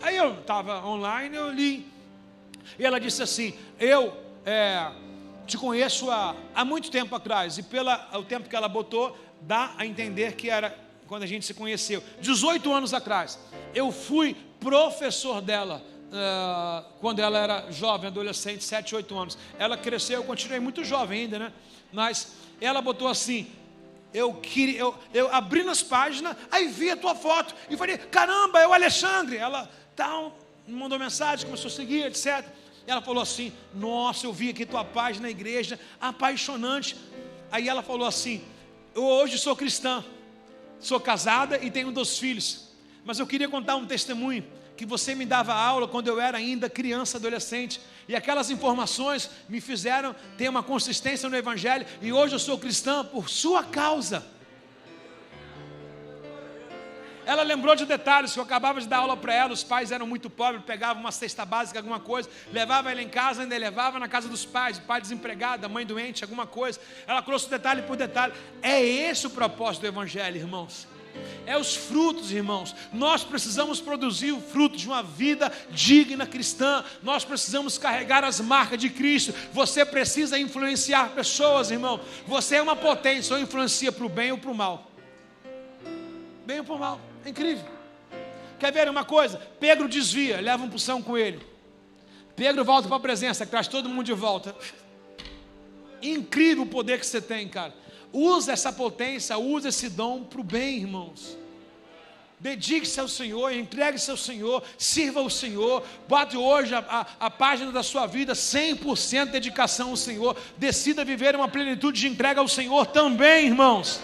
Aí eu estava online, eu li. E ela disse assim, eu te conheço há muito tempo atrás. E pelo tempo que ela botou, dá a entender que era quando a gente se conheceu. 18 anos atrás. Eu fui professor dela. Quando ela era jovem, adolescente, 7, 8 anos. Ela cresceu, eu continuei muito jovem ainda, né? Mas ela botou assim, eu abri nas páginas, aí vi a tua foto, e falei, caramba, é o Alexandre. Ela me mandou mensagem, começou a seguir, etc. Ela falou assim, nossa, eu vi aqui tua página na igreja, apaixonante. Aí ela falou assim, eu hoje sou cristã, sou casada e tenho 2 filhos, mas eu queria contar um testemunho, que você me dava aula quando eu era ainda criança, adolescente, e aquelas informações me fizeram ter uma consistência no Evangelho, e hoje eu sou cristã por sua causa. Ela lembrou de detalhes, que eu acabava de dar aula para ela, os pais eram muito pobres, pegavam uma cesta básica, alguma coisa, levava ela em casa, ainda levava na casa dos pais, o pai desempregado, a mãe doente, alguma coisa. Ela trouxe detalhe por detalhe. É esse o propósito do Evangelho, irmãos. É os frutos, irmãos. Nós precisamos produzir o fruto de uma vida digna cristã. Nós precisamos carregar as marcas de Cristo. Você precisa influenciar pessoas, irmão. Você é uma potência, ou influencia para o bem ou para o mal. Bem ou para o mal, é incrível. Quer ver uma coisa? Pedro desvia, leva um pução com ele. Pedro volta para a presença, traz todo mundo de volta. Incrível o poder que você tem, cara. Usa essa potência, usa esse dom para o bem, irmãos. Dedique-se ao Senhor, entregue-se ao Senhor, sirva ao Senhor. Bote hoje a página da sua vida 100% dedicação ao Senhor. Decida viver uma plenitude de entrega ao Senhor também, irmãos.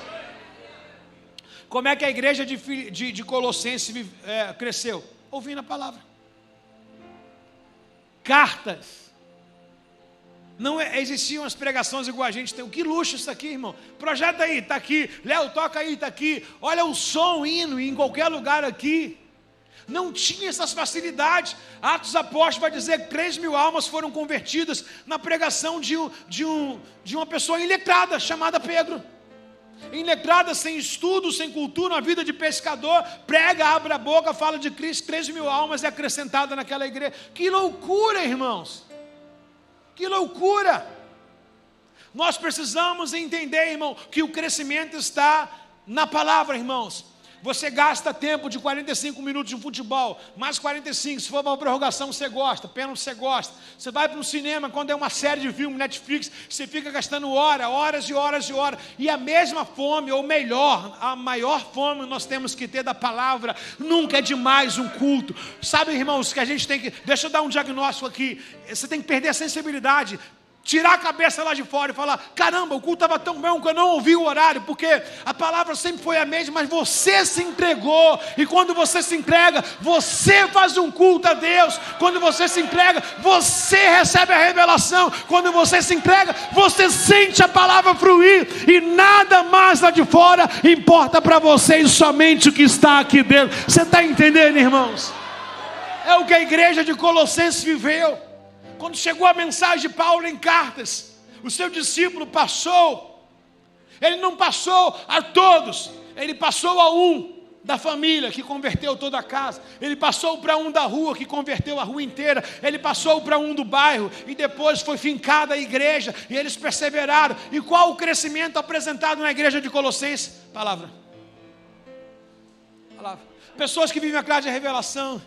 Como é que a igreja de Colossenses cresceu? Ouvindo a palavra. Cartas. Não existiam as pregações igual a gente tem. Que luxo isso aqui, irmão. Projeta aí, está aqui. Léo, toca aí, está aqui. Olha o som indo em qualquer lugar aqui. Não tinha essas facilidades. Atos dos Apóstolos vai dizer que 3.000 almas foram convertidas na pregação de uma pessoa iletrada, chamada Pedro. Iletrada, sem estudo, sem cultura, uma vida de pescador. Prega, abre a boca, fala de Cristo. 3.000 almas é acrescentada naquela igreja. Que loucura, irmãos. Que loucura! Nós precisamos entender, irmão, que o crescimento está na palavra, irmãos. Você gasta tempo de 45 minutos de futebol, mais 45, se for para uma prorrogação você gosta, pênalti você gosta. Você vai para o cinema, quando é uma série de filme, Netflix, você fica gastando horas e horas e horas. E a mesma fome, ou melhor, a maior fome nós temos que ter da palavra. Nunca é demais um culto. Sabe, irmãos, que a gente tem que... Deixa eu dar um diagnóstico aqui. Você tem que perder a sensibilidade. Tirar a cabeça lá de fora e falar: caramba, o culto estava tão bom que eu não ouvi o horário, porque a palavra sempre foi a mesma, mas você se entregou. E quando você se entrega, você faz um culto a Deus. Quando você se entrega, você recebe a revelação. Quando você se entrega, você sente a palavra fluir. E nada mais lá de fora importa para você, e somente o que está aqui dentro. Você está entendendo, irmãos? É o que a igreja de Colossenses viveu. Quando chegou a mensagem de Paulo em cartas, o seu discípulo passou. Ele não passou a todos, ele passou a um da família, que converteu toda a casa. Ele passou para um da rua, que converteu a rua inteira. Ele passou para um do bairro, e depois foi fincada a igreja, e eles perseveraram. E qual o crescimento apresentado na igreja de Colossenses? Palavra. Pessoas que vivem a classe de revelação.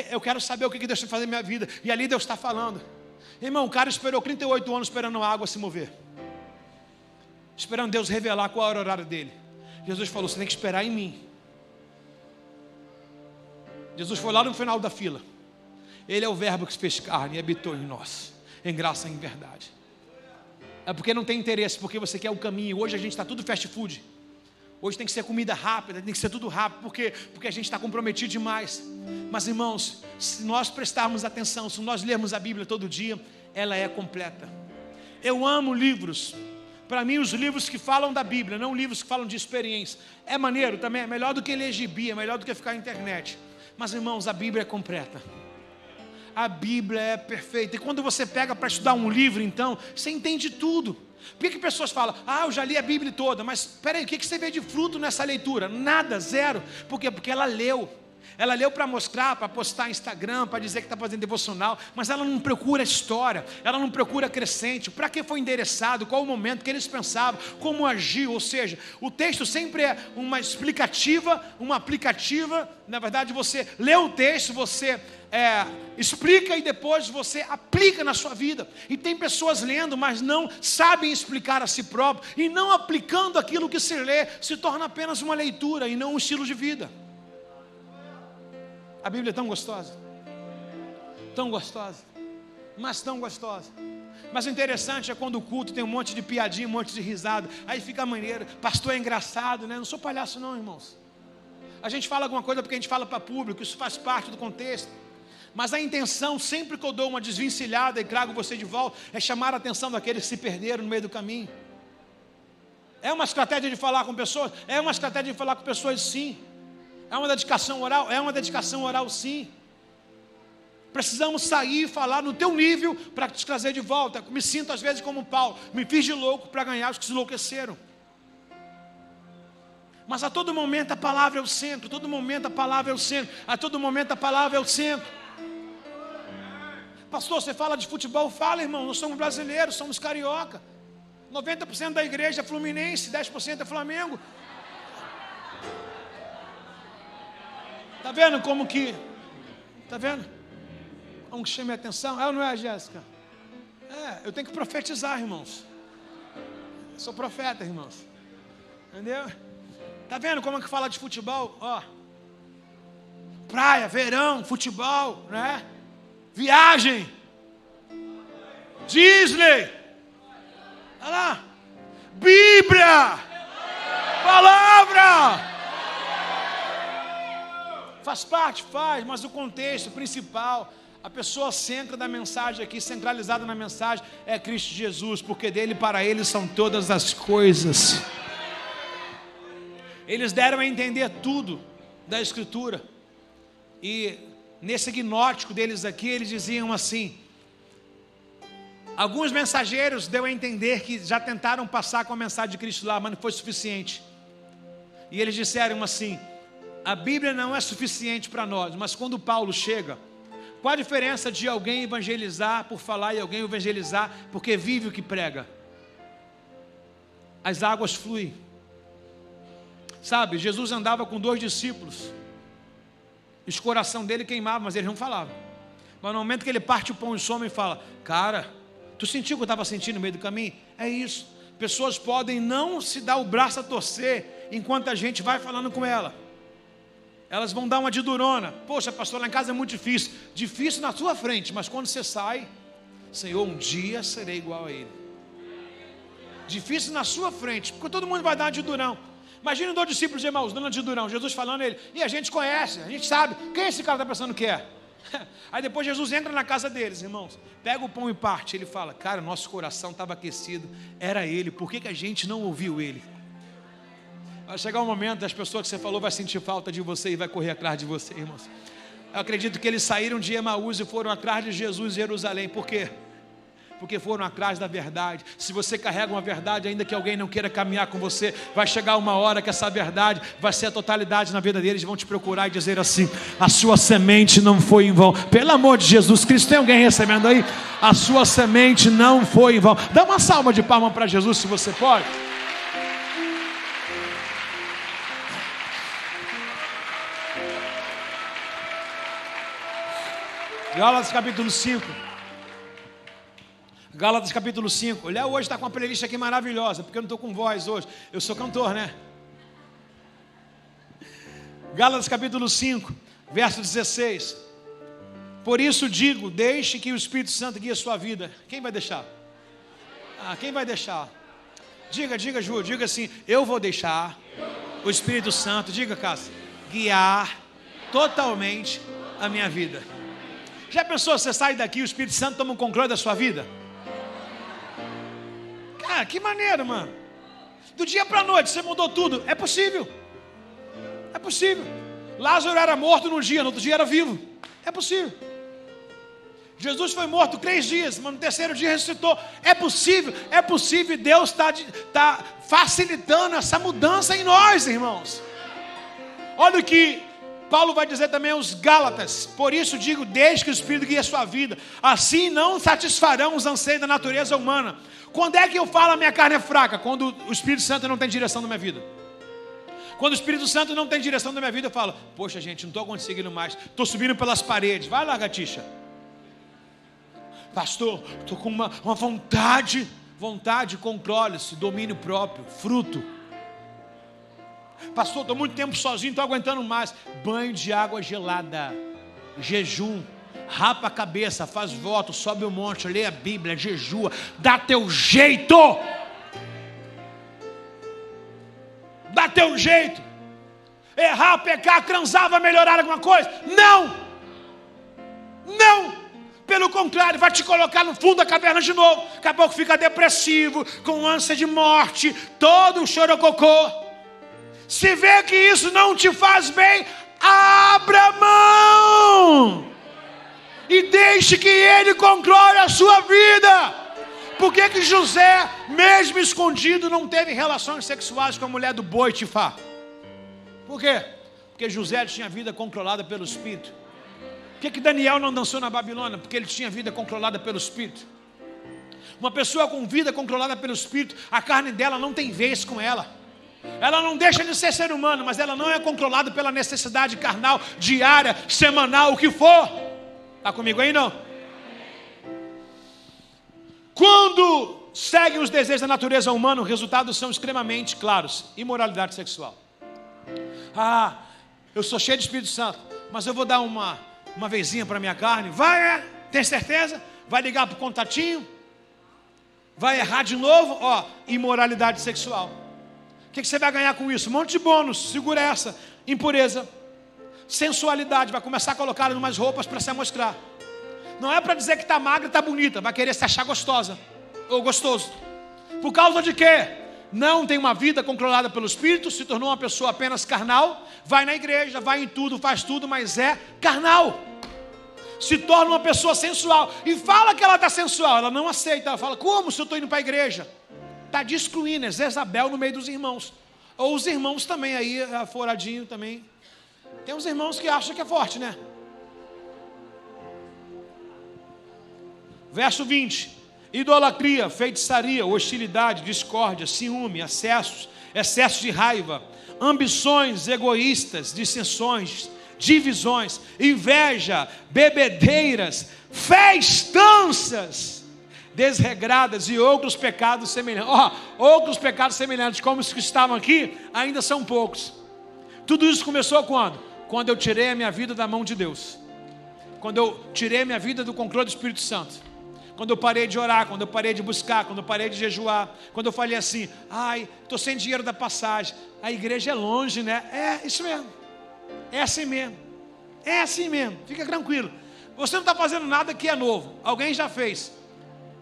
Eu quero saber o que Deus está fazendo na minha vida, e ali Deus está falando. Irmão, o cara esperou 38 anos esperando a água se mover, esperando Deus revelar qual era o horário dele. Jesus falou: você tem que esperar em mim. Jesus foi lá no final da fila. Ele é o verbo que se fez carne e habitou em nós, em graça e em verdade. É porque não tem interesse, porque você quer o caminho. Hoje a gente está tudo fast food. Hoje tem que ser comida rápida, tem que ser tudo rápido, porque a gente está comprometido demais. Mas, irmãos, se nós prestarmos atenção, se nós lermos a Bíblia todo dia, ela é completa. Eu amo livros. Para mim, os livros que falam da Bíblia, não livros que falam de experiência. É maneiro também, é melhor do que ler gibi, é melhor do que ficar na internet. Mas, irmãos, a Bíblia é completa. A Bíblia é perfeita. E quando você pega para estudar um livro, então, você entende tudo. Por que pessoas falam: eu já li a Bíblia toda? Mas peraí, o que você vê de fruto nessa leitura? Nada, zero. Por quê? Porque ela leu. Ela leu para mostrar, para postar no Instagram, para dizer que está fazendo devocional, mas ela não procura história, ela não procura crescente. Para que foi endereçado, qual o momento que eles pensavam, como agiu. Ou seja, o texto sempre é uma explicativa, uma aplicativa. Na verdade, você lê o texto, você explica e depois você aplica na sua vida. E tem pessoas lendo, mas não sabem explicar a si próprio, e não aplicando aquilo que se lê, se torna apenas uma leitura e não um estilo de vida. A Bíblia é tão gostosa, mas tão gostosa. Mas o interessante é quando o culto tem um monte de piadinha, um monte de risada, aí fica maneiro. Pastor é engraçado, né? Não sou palhaço não, irmãos. A gente fala alguma coisa porque a gente fala para público, isso faz parte do contexto. Mas a intenção, sempre que eu dou uma desvencilhada e trago você de volta, é chamar a atenção daqueles que se perderam no meio do caminho. É uma estratégia de falar com pessoas? É uma estratégia de falar com pessoas, sim. É uma dedicação oral? É uma dedicação oral, sim. Precisamos sair e falar no teu nível para te trazer de volta. Me sinto às vezes como Paulo, me fiz de louco para ganhar os que se enlouqueceram. Mas a todo momento a palavra é o centro, a todo momento a palavra é o centro, a todo momento a palavra é o centro. Pastor, você fala de futebol? Fala, irmão, nós somos brasileiros, somos carioca. 90% da igreja é Fluminense, 10% é Flamengo. Está vendo como que... Está vendo? Como que chama a atenção? É ou não é, Jéssica? Eu tenho que profetizar, irmãos. Eu sou profeta, irmãos. Entendeu? Está vendo como é que fala de futebol? Praia, verão, futebol, né? Viagem. Disney. Olha lá. Bíblia. Palavra. Faz parte, mas o contexto principal, a pessoa centra da mensagem aqui, centralizada na mensagem, é Cristo Jesus, porque dele para ele são todas as coisas. Eles deram a entender tudo da Escritura, e nesse gnóstico deles aqui, eles diziam assim, alguns mensageiros deu a entender que já tentaram passar com a mensagem de Cristo lá, mas não foi suficiente, e eles disseram assim, a Bíblia não é suficiente para nós, mas quando Paulo chega, qual a diferença de alguém evangelizar por falar e alguém evangelizar porque vive o que prega? as águas fluem. Sabe, Jesus andava com 2 discípulos. O coração dele queimava, mas eles não falavam. Mas no momento que ele parte o pão e some e fala: cara, tu sentiu o que eu estava sentindo no meio do caminho? É isso. Pessoas podem não se dar o braço a torcer enquanto a gente vai falando com ela. Elas vão dar uma de durona. Poxa, pastor, lá em casa é muito difícil. Difícil na sua frente, mas quando você sai, Senhor, um dia serei igual a ele. Difícil na sua frente, porque todo mundo vai dar uma de durão. Imagina 2 discípulos de Emaús dando uma de durão, Jesus falando a ele, e a gente conhece, a gente sabe, quem esse cara está pensando que é? Aí depois Jesus entra na casa deles, irmãos, pega o pão e parte. Ele fala: cara, nosso coração estava aquecido, era ele, por que a gente não ouviu ele? Vai chegar um momento das pessoas que você falou vai sentir falta de você e vai correr atrás de você, irmãos. Eu acredito que eles saíram de Emaús e foram atrás de Jesus em Jerusalém. Por quê? Porque foram atrás da verdade. Se você carrega uma verdade, ainda que alguém não queira caminhar com você, vai chegar uma hora que essa verdade vai ser a totalidade na vida deles. Vão te procurar e dizer assim: a sua semente não foi em vão. Pelo amor de Jesus Cristo, tem alguém recebendo aí? A sua semente não foi em vão. Dá uma salva de palmas para Jesus, se você pode. Gálatas capítulo 5. Gálatas capítulo 5. Olha, hoje está com uma playlist aqui maravilhosa, porque eu não estou com voz hoje. Eu sou cantor, né? Gálatas capítulo 5, verso 16. Por isso digo, deixe que o Espírito Santo guie a sua vida. Quem vai deixar? Quem vai deixar? Diga, Ju, diga assim: eu vou deixar o Espírito Santo, diga, Cássio, guiar totalmente a minha vida. Já pensou, você sai daqui e o Espírito Santo toma um controle da sua vida? Cara, que maneiro, mano. Do dia para a noite você mudou tudo. É possível. É possível. Lázaro era morto num dia, no outro dia era vivo. É possível. Jesus foi morto 3 dias, mas no 3º dia ressuscitou. É possível. É possível. Deus está facilitando essa mudança em nós, irmãos. Olha o que Paulo vai dizer também aos Gálatas: por isso digo, deixe que o Espírito guie a sua vida, assim não satisfarão os anseios da natureza humana. Quando é que eu falo a minha carne é fraca? Quando o Espírito Santo não tem direção na minha vida. Quando o Espírito Santo não tem direção na minha vida, eu falo: poxa, gente, não estou conseguindo mais, estou subindo pelas paredes. Vai lá, gatixa. Pastor, estou com uma vontade, controle-se, domínio próprio, fruto. Pastor, estou muito tempo sozinho, não estou aguentando mais. Banho de água gelada, jejum, rapa a cabeça, faz voto, sobe o monte, lê a Bíblia, jejua, dá teu jeito. Dá teu jeito. Errar, pecar, transar, vai melhorar alguma coisa? Não. Pelo contrário, vai te colocar no fundo da caverna de novo. Daqui a pouco fica depressivo, com ânsia de morte, todo um chorococô. Se vê que isso não te faz bem, abra mão e deixe que Ele controle a sua vida. Por que José, mesmo escondido, não teve relações sexuais com a mulher do boi Tifá? Por quê? Porque José tinha a vida controlada pelo Espírito. Por que Daniel não dançou na Babilônia? Porque ele tinha a vida controlada pelo Espírito. Uma pessoa com vida controlada pelo Espírito, a carne dela não tem vez com ela. Ela não deixa de ser humano, mas ela não é controlada pela necessidade carnal, diária, semanal, o que for. Está comigo aí, não? Quando seguem os desejos da natureza humana, os resultados são extremamente claros. Imoralidade sexual. Eu sou cheio de Espírito Santo, mas eu vou dar uma vezinha para minha carne. Vai, tem certeza? Vai ligar para o contatinho? Vai errar de novo? Imoralidade sexual. O que você vai ganhar com isso? Um monte de bônus, segura essa. Impureza, sensualidade, vai começar a colocar umas roupas para se amostrar. Não é para dizer que está magra e está bonita, vai querer se achar gostosa ou gostoso. Por causa de quê? Não tem uma vida controlada pelo Espírito, se tornou uma pessoa apenas carnal, vai na igreja, vai em tudo, faz tudo, mas é carnal. Se torna uma pessoa sensual e fala que ela está sensual, ela não aceita, ela fala: como se eu estou indo para a igreja? Está destruindo, é Jezabel no meio dos irmãos. Ou os irmãos também aí, foradinho também. Tem uns irmãos que acham que é forte, né? Verso 20. idolatria, feitiçaria, hostilidade, discórdia, ciúme, excesso de raiva, ambições egoístas, dissensões, divisões, inveja, bebedeiras, festanças desregradas e outros pecados semelhantes. Outros pecados semelhantes, como os que estavam aqui, ainda são poucos. Tudo isso começou quando? Quando eu tirei a minha vida da mão de Deus. Quando eu tirei a minha vida do controle do Espírito Santo. Quando eu parei de orar, quando eu parei de buscar, quando eu parei de jejuar, quando eu falei assim, estou sem dinheiro da passagem, a igreja é longe, né? É isso mesmo, é assim mesmo, fica tranquilo. Você não está fazendo nada que é novo, alguém já fez,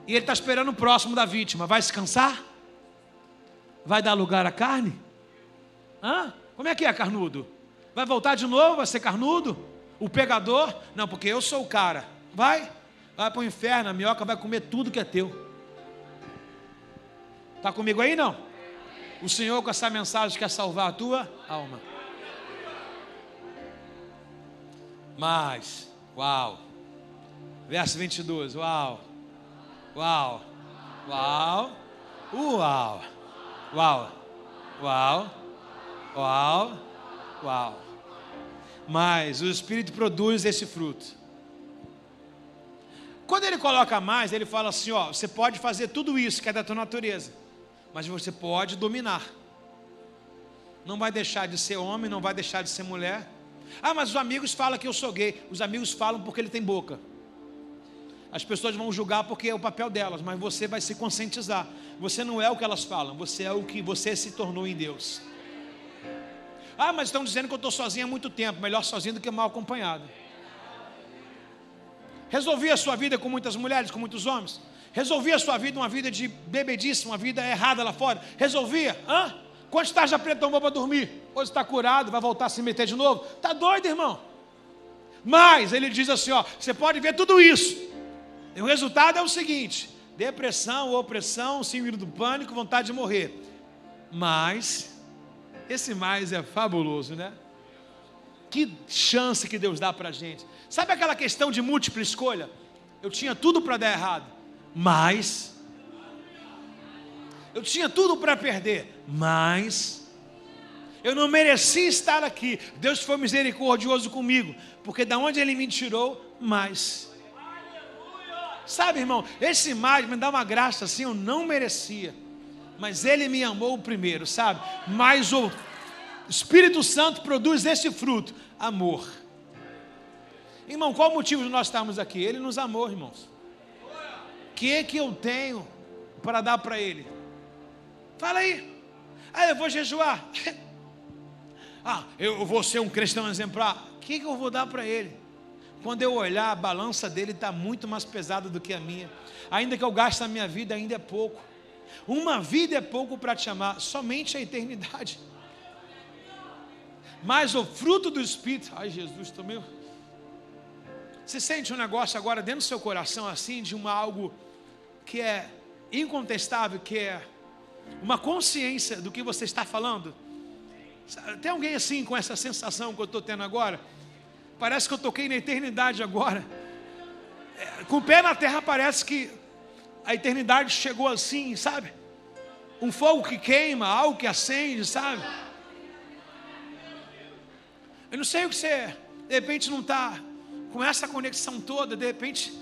e ele está esperando o próximo da vítima. Vai se cansar? Vai dar lugar à carne? Como é que é, carnudo? Vai voltar de novo, vai ser carnudo? O pegador? Não, porque eu sou o cara. Vai para o inferno, a minhoca vai comer tudo que é teu. Está comigo aí, não? O Senhor com essa mensagem quer salvar a tua alma. Mas, uau, verso 22, uau, uau, uau, uau, uau, uau, uau, uau. Mas o Espírito produz esse fruto. Quando ele coloca mais, ele fala assim, você pode fazer tudo isso que é da tua natureza, mas você pode dominar. Não vai deixar de ser homem, não vai deixar de ser mulher. Mas os amigos falam que eu sou gay. Os amigos falam porque ele tem boca. As pessoas vão julgar porque é o papel delas, mas você vai se conscientizar. Você não é o que elas falam, você é o que você se tornou em Deus. Mas estão dizendo que eu estou sozinho há muito tempo. Melhor sozinho do que mal acompanhado. Resolvi a sua vida com muitas mulheres, com muitos homens? Resolvi a sua vida uma vida de bebedice, uma vida errada lá fora? Resolvia? Quantos tarja preta tomou para dormir? Hoje está curado, vai voltar a se meter de novo? Está doido, irmão? Mas ele diz assim, você pode ver tudo isso. E o resultado é o seguinte: depressão, opressão, síndrome do pânico, vontade de morrer. Mas esse mais é fabuloso, né? Que chance que Deus dá para a gente. Sabe aquela questão de múltipla escolha? Eu tinha tudo para dar errado, mas eu tinha tudo para perder, mas eu não mereci estar aqui. Deus foi misericordioso comigo, porque da onde Ele me tirou, mais. Sabe, irmão, esse mais me dá uma graça assim, eu não merecia, mas Ele me amou primeiro, sabe? Mas o Espírito Santo produz esse fruto, amor. Irmão, qual o motivo de nós estarmos aqui? Ele nos amou, irmãos. O que eu tenho para dar para Ele? Fala aí. Eu vou jejuar. Eu vou ser um cristão exemplar. O que eu vou dar para Ele? Quando eu olhar, a balança dele está muito mais pesada do que a minha. Ainda que eu gaste a minha vida, ainda é pouco. Uma vida é pouco para te amar, somente a eternidade. Mas o fruto do Espírito, Jesus, estou meio... Você sente um negócio agora dentro do seu coração assim, de algo que é incontestável, que é uma consciência do que você está falando? Tem alguém assim com essa sensação que eu estou tendo agora? Parece que eu toquei na eternidade agora. Com o pé na terra parece que a eternidade chegou assim, sabe? Um fogo que queima, algo que acende, sabe? Eu não sei o que você, de repente não está com essa conexão toda, de repente,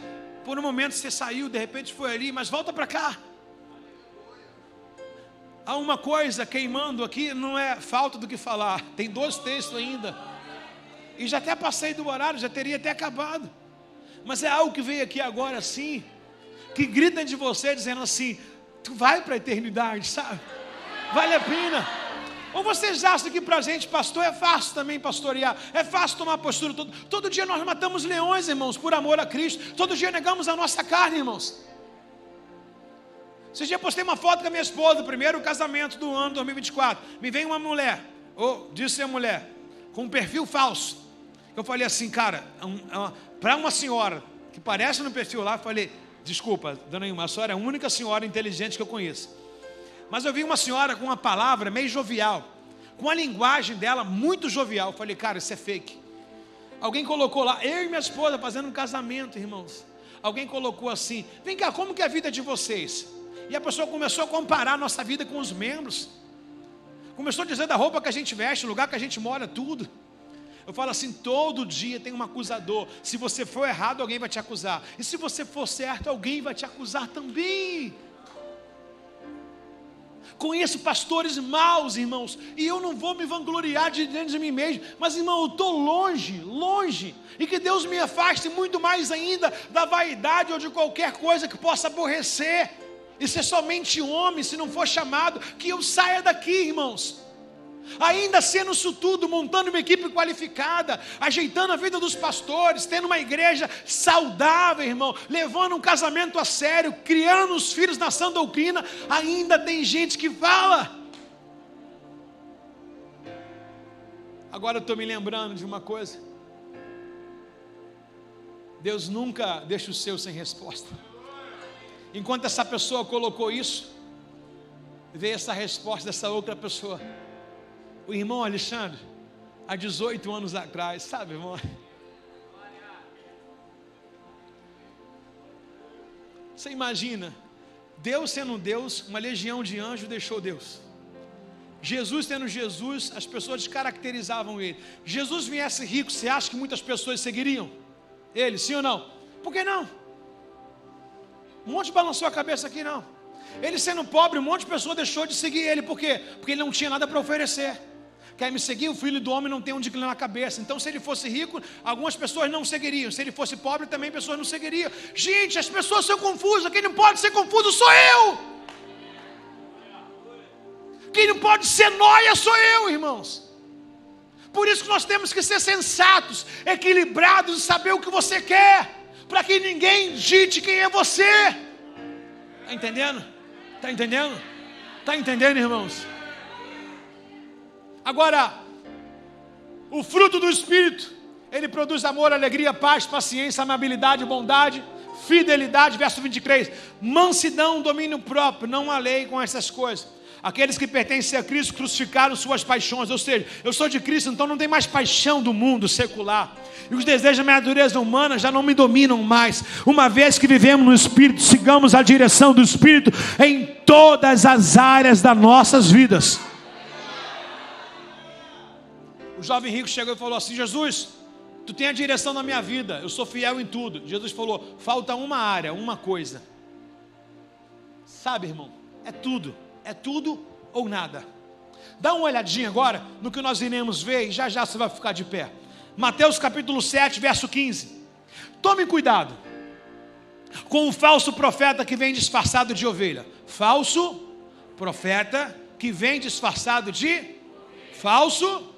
por um momento você saiu, de repente foi ali, mas volta para cá. Há uma coisa queimando aqui, não é falta do que falar, tem 2 textos ainda, e já até passei do horário, já teria até acabado, mas é algo que veio aqui agora assim, que grita de você dizendo assim, tu vai para a eternidade, sabe? Vale a pena. Ou vocês acham que para a gente, pastor, é fácil também pastorear? É fácil tomar postura? Todo dia nós matamos leões, irmãos, por amor a Cristo. Todo dia negamos a nossa carne, irmãos. Esse dia postei uma foto com a minha esposa, primeiro casamento do ano 2024. Me vem uma mulher, disse a mulher, com um perfil falso. Eu falei assim, cara, para uma senhora que parece no perfil lá, eu falei, desculpa, dona Ilma, a senhora é a única senhora inteligente que eu conheço. Mas eu vi uma senhora com uma palavra meio jovial, com a linguagem dela muito jovial. Eu falei, cara, isso é fake. Alguém colocou lá, eu e minha esposa fazendo um casamento, irmãos. alguém colocou assim: vem cá, como que é a vida de vocês? E a pessoa começou a comparar a nossa vida com os membros. Começou a dizer da roupa que a gente veste, o lugar que a gente mora, tudo. Eu falo assim: todo dia tem um acusador. Se você for errado, alguém vai te acusar. E se você for certo, alguém vai te acusar também. Conheço pastores maus, irmãos, e eu não vou me vangloriar de dentro de mim mesmo, mas, irmão, eu estou longe, e que Deus me afaste muito mais ainda da vaidade ou de qualquer coisa que possa aborrecer, e ser somente homem, se não for chamado, que eu saia daqui, irmãos. Ainda sendo isso tudo, montando uma equipe qualificada, ajeitando a vida dos pastores, tendo uma igreja saudável, irmão, levando um casamento a sério, criando os filhos na sã doutrina, ainda tem gente que fala. Agora eu estou me lembrando de uma coisa: Deus nunca deixa o seu sem resposta. Enquanto essa pessoa colocou isso, veio essa resposta dessa outra pessoa. O irmão Alexandre, há 18 anos atrás, sabe, irmão? Você imagina, Deus sendo Deus, uma legião de anjos deixou Deus. Jesus sendo Jesus, as pessoas descaracterizavam ele. Jesus viesse rico, você acha que muitas pessoas seguiriam ele, sim ou não? Por que não? Um monte balançou a cabeça aqui, não. Ele sendo pobre, um monte de pessoas deixou de seguir ele. Por quê? Porque ele não tinha nada para oferecer. Quer me seguir? O filho do homem não tem onde inclinar a cabeça. Então, se ele fosse rico, algumas pessoas não seguiriam. Se ele fosse pobre, também pessoas não seguiriam. Gente, as pessoas são confusas. Quem não pode ser confuso sou eu. Quem não pode ser nóia sou eu, irmãos. Por isso que nós temos que ser sensatos, equilibrados e saber o que você quer, para que ninguém dite quem é você. Está entendendo? Está entendendo? Está entendendo, irmãos? Agora, o fruto do Espírito, ele produz amor, alegria, paz, paciência, amabilidade, bondade, fidelidade, verso 23, mansidão, domínio próprio, não há lei com essas coisas. Aqueles que pertencem a Cristo crucificaram suas paixões, ou seja, eu sou de Cristo, então não tem mais paixão do mundo secular, e os desejos da minha natureza humana já não me dominam mais. Uma vez que vivemos no Espírito, sigamos a direção do Espírito em todas as áreas das nossas vidas. O jovem rico chegou e falou assim: Jesus, tu tem a direção da minha vida, eu sou fiel em tudo. Jesus falou: falta uma área, uma coisa. Sabe, irmão, é tudo ou nada. Dá uma olhadinha agora no que nós iremos ver, e já já você vai ficar de pé. Mateus capítulo 7, verso 15. Tome cuidado com o falso profeta que vem disfarçado de ovelha. Falso profeta que vem disfarçado de falso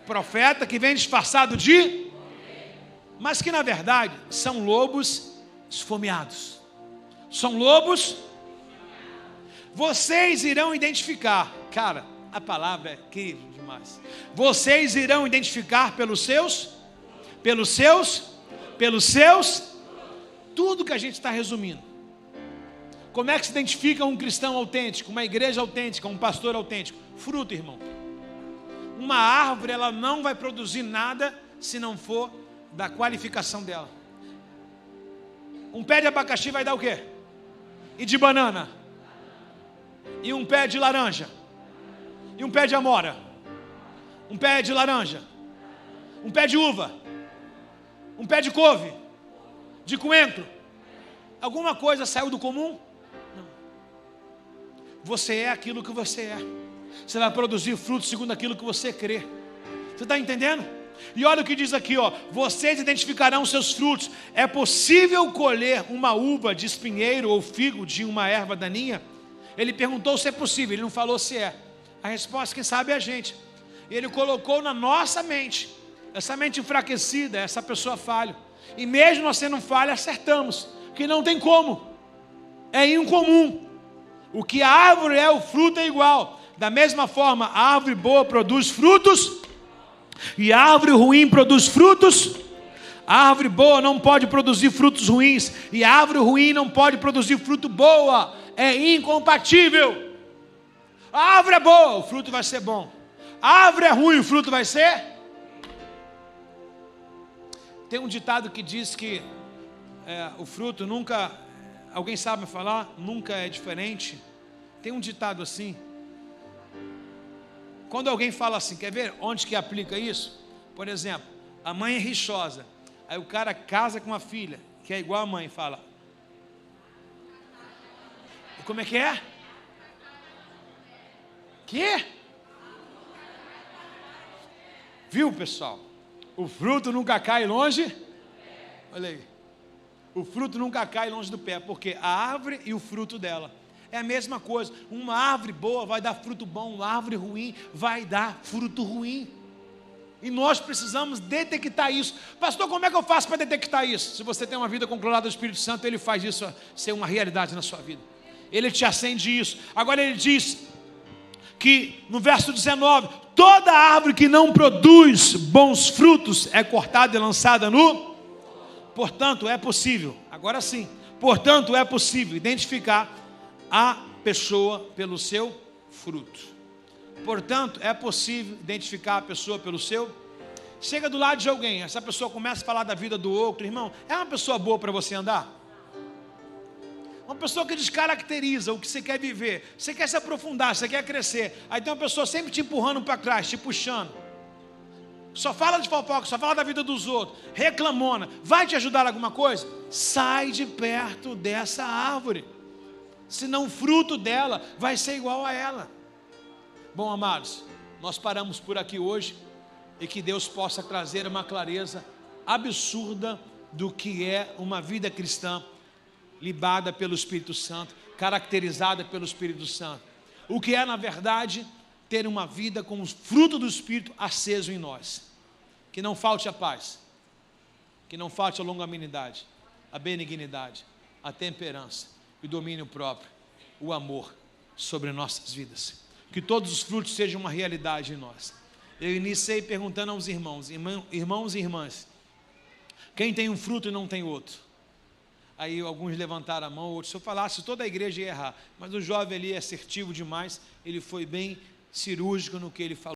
profeta que vem disfarçado de, mas que na verdade são lobos esfomeados. São lobos. Vocês irão identificar, cara, a palavra é incrível demais. Vocês irão identificar pelos seus, tudo que a gente está resumindo. Como é que se identifica um cristão autêntico, uma igreja autêntica, um pastor autêntico? Fruto, irmão. Uma árvore, ela não vai produzir nada se não for da qualificação dela. Um pé de abacaxi vai dar o quê? E de banana? E um pé de laranja? E um pé de amora? Um pé de laranja? Um pé de uva? Um pé de couve? De coentro? Alguma coisa saiu do comum? Não. Você é aquilo que você é. Você vai produzir frutos segundo aquilo que você crê. Você está entendendo? E olha o que diz aqui, ó: vocês identificarão seus frutos. É possível colher uma uva de espinheiro ou figo de uma erva daninha? Ele perguntou se é possível, ele não falou se é. A resposta, quem sabe, é a gente. Ele colocou na nossa mente, essa mente enfraquecida, essa pessoa falha. E mesmo nós sendo falha, acertamos que não tem como, é incomum. O que a árvore é, o fruto é igual. Da mesma forma, a árvore boa produz frutos, e a árvore ruim produz frutos. A árvore boa não pode produzir frutos ruins, e a árvore ruim não pode produzir fruto boa. É incompatível. A árvore é boa, o fruto vai ser bom. A árvore é ruim, o fruto vai ser. Tem um ditado que diz que o fruto nunca, alguém sabe me falar? Nunca é diferente. Tem um ditado assim. Quando alguém fala assim, quer ver onde que aplica isso? Por exemplo, a mãe é rixosa. Aí o cara casa com uma filha, que é igual a mãe, fala. Como é que é? Que? Viu, pessoal? O fruto nunca cai longe. Olha aí. O fruto nunca cai longe do pé, porque a árvore e o fruto dela é a mesma coisa. Uma árvore boa vai dar fruto bom, uma árvore ruim vai dar fruto ruim. E nós precisamos detectar isso. Pastor, como é que eu faço para detectar isso? Se você tem uma vida controlada do Espírito Santo, Ele faz isso ser uma realidade na sua vida. Ele te acende isso. Agora Ele diz que no verso 19, toda árvore que não produz bons frutos é cortada e lançada no... Portanto, é possível, agora sim, portanto é possível identificar a pessoa pelo seu fruto. Portanto, é possível identificar a pessoa pelo seu... Chega do lado de alguém, essa pessoa começa a falar da vida do outro, irmão, é uma pessoa boa para você andar? Uma pessoa que descaracteriza o que você quer viver, você quer se aprofundar, você quer crescer, aí tem uma pessoa sempre te empurrando para trás, te puxando, só fala de fofoca, só fala da vida dos outros, reclamona, vai te ajudar em alguma coisa? Sai de perto dessa árvore, senão o fruto dela vai ser igual a ela. Bom, amados, nós paramos por aqui hoje, e que Deus possa trazer uma clareza absurda do que é uma vida cristã, libada pelo Espírito Santo, caracterizada pelo Espírito Santo. O que é, na verdade, ter uma vida com o fruto do Espírito aceso em nós. Que não falte a paz, que não falte a longanimidade, a benignidade, a temperança, o domínio próprio, o amor sobre nossas vidas. Que todos os frutos sejam uma realidade em nós. Eu iniciei perguntando aos irmãos e irmãs, quem tem um fruto e não tem outro? Aí alguns levantaram a mão, outros, se eu falasse, toda a igreja ia errar. Mas o jovem ali é assertivo demais, ele foi bem cirúrgico no que ele falou.